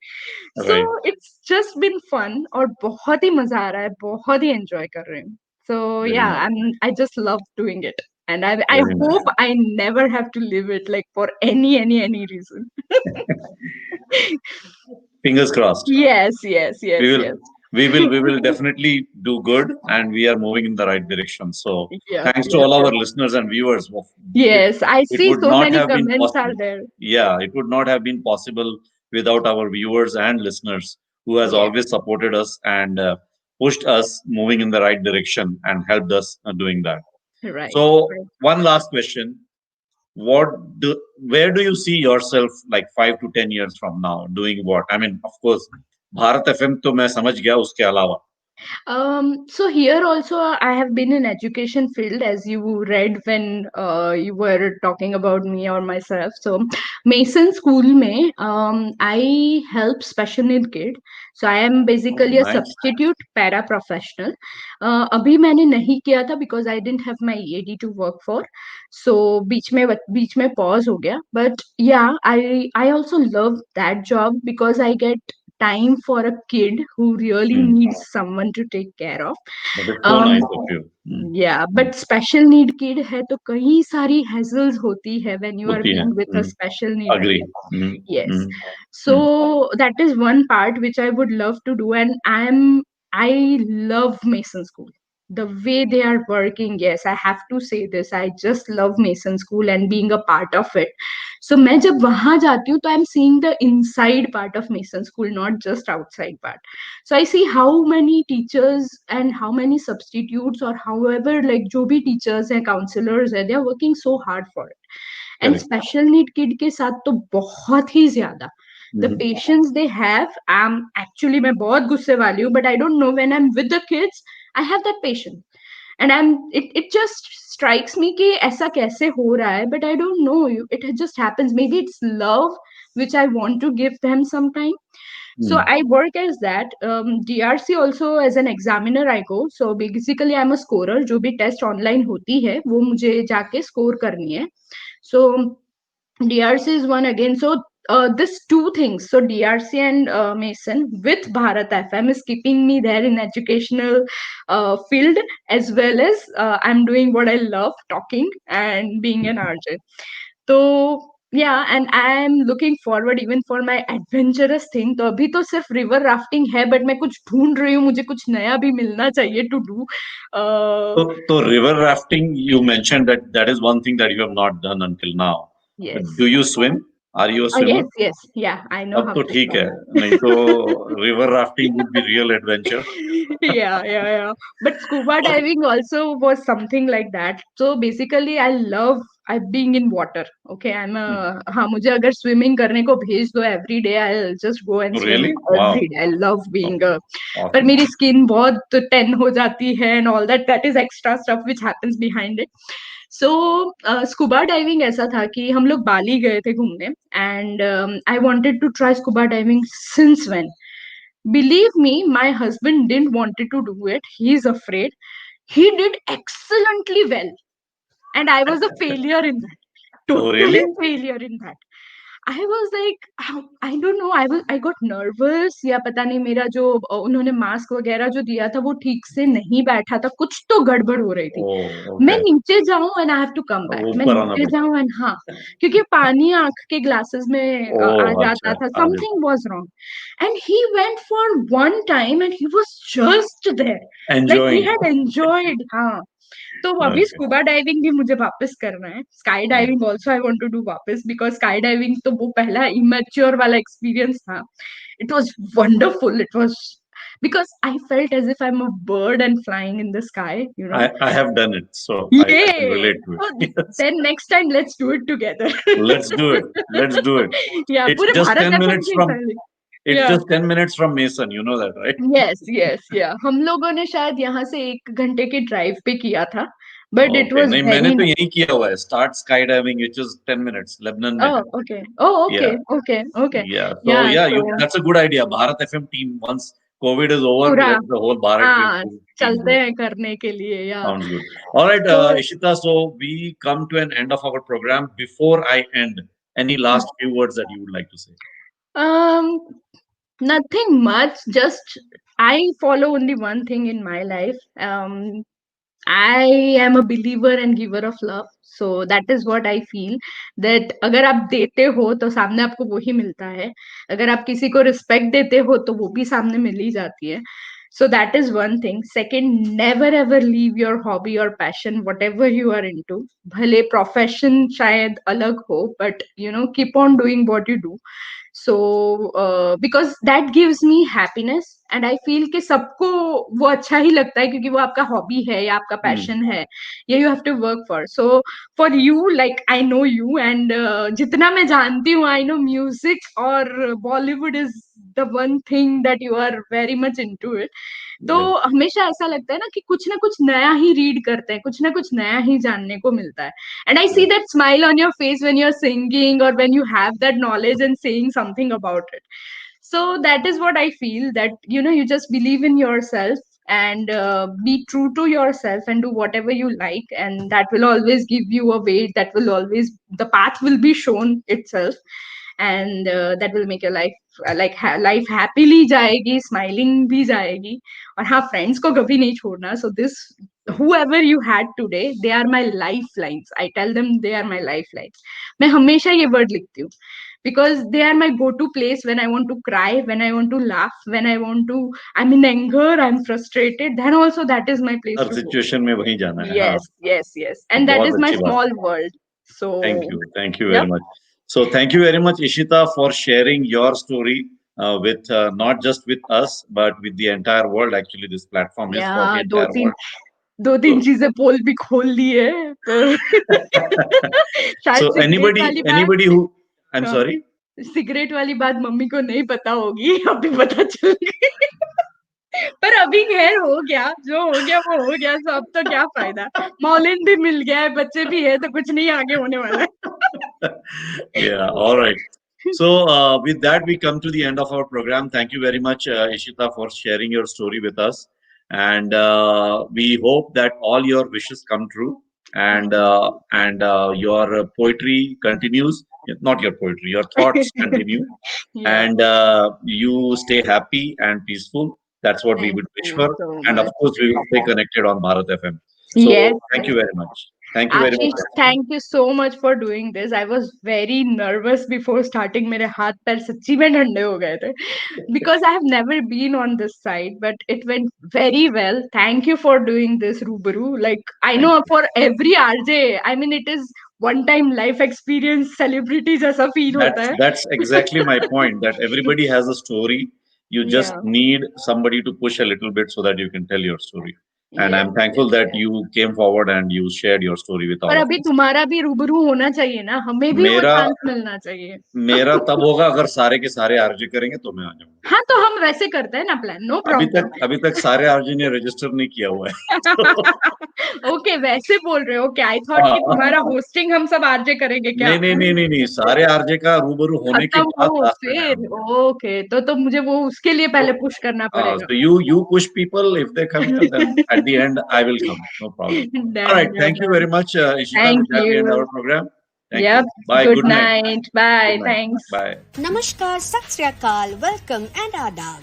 So right. It's just been fun और बहुत ही मजा आ रहा है, बहुत ही एंजॉय कर रही हूँ. सो Very या nice, I just love doing it and I very nice. hope I never have to live it like for any reason. Fingers crossed. Yes, yes, We yes, will, yes. we will definitely do good, and we are moving in the right direction. So, Yep, thanks to yep, all our yep. listeners and viewers. Yes, I It see would so not many have been comments are possible. there. Yeah, it would not have been possible without our viewers and listeners who has Yes, always supported us and pushed us moving in the right direction and helped us doing that. right. So, one last question: what do where do you see yourself like 5 to 10 years from now doing what? I mean, of course, Bharat FM तो मैं समझ गया, उसके अलावा. So here also I have been in education field as you read when you were talking about me or myself. So Mason School में I help special need kid. So I am basically a Nice. substitute para professional. अभी मैंने नहीं किया था because I didn't have my EAD to work for. So बीच में pause हो गया. But yeah, I also love that job because I get time for a kid who really Hmm. needs someone to take care of. That is so um nice of you. Hmm. yeah, Hmm. but special need kid है तो कई सारी hassles होती है when you are होती है. being with a Hmm. special need Agree. kid. Hmm. Yes, Hmm. so Hmm. that is one part which I would love to do. And I love Mason School, the way they are working. Yes, I have to say this, I just love Mason School and being a part of it. So मैं जब वहां जाती हूँ तो I'm seeing the inside part of Mason School, not just outside part. So I see how many teachers and how many substitutes or however like जो भी teachers हैं, counselors हैं, they are working so hard for it. And Correct. special need kid के साथ तो बहुत ही ज्यादा the Mhm. patience they have. I'm actually मैं बहुत गुस्से वाली हूँ but I don't know, when I'm with the kids I have that patience. And it just strikes me कि ऐसा कैसे हो रहा है, but I don't know, it just happens. Maybe it's love which I want to give them sometime. So Hmm. I work as that. DRC also as an examiner I go. So basically I'm a scorer. जो भी test online होती है वो मुझे जाके score करनी है. So DRC is one again. So this two things, so DRC and Mason with Bharat FM is keeping me there in educational field, as well as I'm doing what I love, talking and being an RJ. So yeah, and I'm looking forward even for my adventurous thing. तो अभी तो सिर्फ river rafting है, but मैं कुछ ढूंढ रही हूँ, मुझे कुछ नया भी मिलना चाहिए to do. So river rafting, you mentioned that that is one thing that you have not done until now. Yes. Do you swim? Are you a swimmer? Yes, yeah, I know तब how तो to ठीक है, swim. नहीं तो river rafting would be real adventure. Yeah. But scuba diving also was something like that. So basically, I being in water. Okay, हाँ, मुझे अगर swimming करने को भेज दो every day, I'll just go and swim Really? every Wow. day. I love being a. पर Awesome. मेरी skin बहुत tan हो जाती है and all that. That is extra stuff which happens behind it. So scuba diving ऐसा था कि हम लोग बाली गए थे घूमने and I wanted to try scuba diving since when. Believe me, my husband didn't wanted to do it. He's afraid. He did excellently well, and I was a failure in that. Oh, Totally really? failure in that. I was like, I don't know, I got nervous, या पता नहीं मेरा जो उन्होंने mask वगैरह जो दिया था वो ठीक से नहीं बैठा था, कुछ तो गड़बड़ हो रही थी। मैं ओके, नीचे जाऊं and I have to come back, मैं ऊपर आना नीचे पड़ता। जाऊं एंड हाँ, क्योंकि पानी आंख के ग्लासेस में आ ओह जाता अच्छा, था, आगे। Something was wrong. And he went for one time and he was just there, like he enjoying. Had enjoyed. हाँ, तो अभी ओके। स्कूबा डाइविंग भी मुझे वापस करना है, sky diving also I want to do वापस, बिकॉज स्काई डाइविंग तो वो पहला इमेच्योर वाला एक्सपीरियंस था। It was wonderful, it was because I felt as if I'm a bird and flying in the sky, you know. I have done it, so I can Yeah. relate to So it. Yes. then next time let's do it together. Let's do it. Let's do it. Yeah, It's पूरे just Bharat 10 FM minutes के from पहले। it's Yeah. just 10 minutes from Mason, you know that, right? Yes, yes, yeah. हम लोगों ने शायद यहाँ से 1 घंटे के ड्राइव पे किया था, but it Okay. was नहीं, मैंने very तो nice. यही किया हुआ है, start skydiving, which is 10 minutes, Lebanon में Oh, है। okay. Oh, okay, Yeah. okay, okay. Yeah. So Yeah, yeah, so that's a good idea. Bharat FM team, once COVID is over, पूरा let the whole Bharat FM हाँ team चलते go. हैं करने के लिए, या Sounds good. All right, तो Ishita, so we come to an end of our program. Before I end, any last few words that you would like to say? um nothing much, just I follow only one thing in my life. I am a believer and giver of love, so that is what I feel, that अगर आप देते हो तो सामने आपको वो ही मिलता है, अगर आप किसी को रिस्पेक्ट देते हो तो वो भी सामने मिल ही जाती है। So that is one thing. Second, never ever leave your hobby or passion, whatever you are into. भले profession शायद अलग हो, but you know, keep on doing what you do. So because that gives me happiness and I feel कि सबको वो अच्छा ही लगता है क्योंकि वो आपका हॉबी है या आपका पैशन है, या you have to work for. So for you, like I know you and जितना मैं जानती हूँ, I know music और Bollywood is the one thing that you are very much into it. तो Yeah. हमेशा ऐसा लगता है ना कुछ नया ही रीड करते हैं, कुछ ना कुछ नया ही जानने को मिलता है। And I see that smile on your face when you are singing और when you have that knowledge and saying something about it. So that is what I feel, that you know, you just believe in yourself and be true to yourself and do whatever you like, and that will always give you a way, that will always, the path will be shown itself, and that will make your life life happily जाएगी, smiling भी जाएगी। और हाँ, friends को कभी नहीं छोड़ना। So this, whoever you had today, they are my lifelines. I tell them they are my lifelines. मैं हमेशा ये word लिखती हूँ because they are my go-to place when I want to cry, when I want to laugh, when I want to, I'm in anger, I'm frustrated, then also that is my place her to go. Situation में वहीं जाना है। हाँ, Yes, yes, yes. And that बहुत is my अच्छी बात। small world. So Thank you yep. very much. So thank you very much, Ishita, for sharing your story with not just with us, but with the entire world. Actually, this platform is for the Yeah, entire world. दो तीन चीजें पोल भी खोल दी है, पर शायद So cigarette वाली बात, anybody who, I'm हाँ, sorry. सिगरेट वाली बात मम्मी को नहीं पता होगी, अभी पता चल गई। पर अभी खैर हो गया, जो हो गया वो हो गया, so अब तो क्या फायदा, मौलिन भी मिल गया है, बच्चे भी है, तो कुछ नहीं आगे होने वाला है। Yeah, all right. So with that, we come to the end of our program. Thank you very much, Ishita, for sharing your story with us. And we hope that all your wishes come true, and your poetry continues. Not your poetry, your thoughts continue, Yeah, and you stay happy and peaceful. That's what we thank would wish you for. so And of much. course, we will stay connected on Bharat FM. So Yes, thank you very much. Thank you very Ashish, much. Thank you so much for doing this. I was very nervous before starting, मेरे हाथ पैर सच्ची में ठंडे हो गए थे because I have never been on this side, but it went very well. Thank you for doing this Rubaru. Like I Thank no you. For every RJ, I mean it is one time life experience, celebrity जैसा feel होता है। That's exactly my point, that everybody has a story. You just Yeah, need somebody to push a little bit so that you can tell your story. And yes, I'm thankful yes, that yes. you came forward and you shared your story with पर all of अभी us. तुम्हारा भी रूबरू होना चाहिए ना, हमें भी वो मेरा चांस मिलना चाहिए। मेरा तब होगा अगर सारे के सारे आरजे करेंगे तो मैं आ जाऊंगा। हाँ, तो हम वैसे करते हैं ना प्लान, नो प्रॉब्लम। अभी तक सारे आरजे ने रजिस्टर नहीं किया हुआ है। ओके, वैसे बोल रहे हो क्या? आई थॉट कि तुम्हारा होस्टिंग हम सब आरजे करेंगे क्या? नहीं, सारे आरजे का रूबरू होने के खत्म बाद हो लास्ट में मैं फिर, आऊंगा। ओके, तो मुझे वो उसके लिए पहले पुश करना पड़ेगा। So you push people, if they come, then at the end I will come. No problem. All done right. Done Thank you done. very much, Ishita. Thank With that, we end you, our program. Thank Yep. you. Bye. Good night. Bye. Good night. Thanks. Bye. Namaskar, Sat Sri Akal, welcome and adab.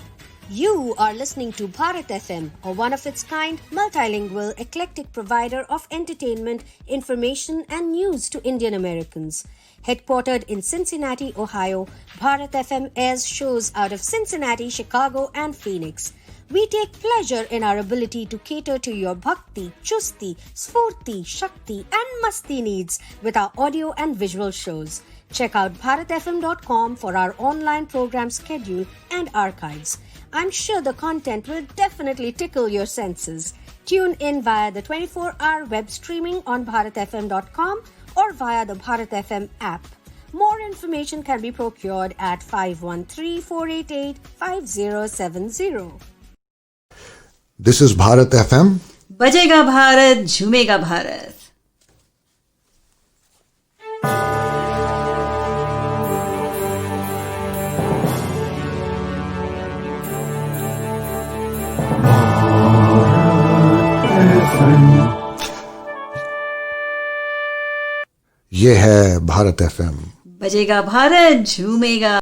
You are listening to Bharat FM, a one of its kind, multilingual, eclectic provider of entertainment, information, and news to Indian Americans. Headquartered in Cincinnati, Ohio, Bharat FM airs shows out of Cincinnati, Chicago, and Phoenix. We take pleasure in our ability to cater to your bhakti, chusti, sfurti, shakti, and masti needs with our audio and visual shows. Check out bharatfm.com for our online program schedule and archives. I'm sure the content will definitely tickle your senses. Tune in via the 24-hour web streaming on bharatfm.com or via the Bharat FM app. More information can be procured at 513-488-5070. This is Bharat FM. बजेगा भारत, झूमेगा भारत. ये है Bharat FM. बजेगा भारत, झूमेगा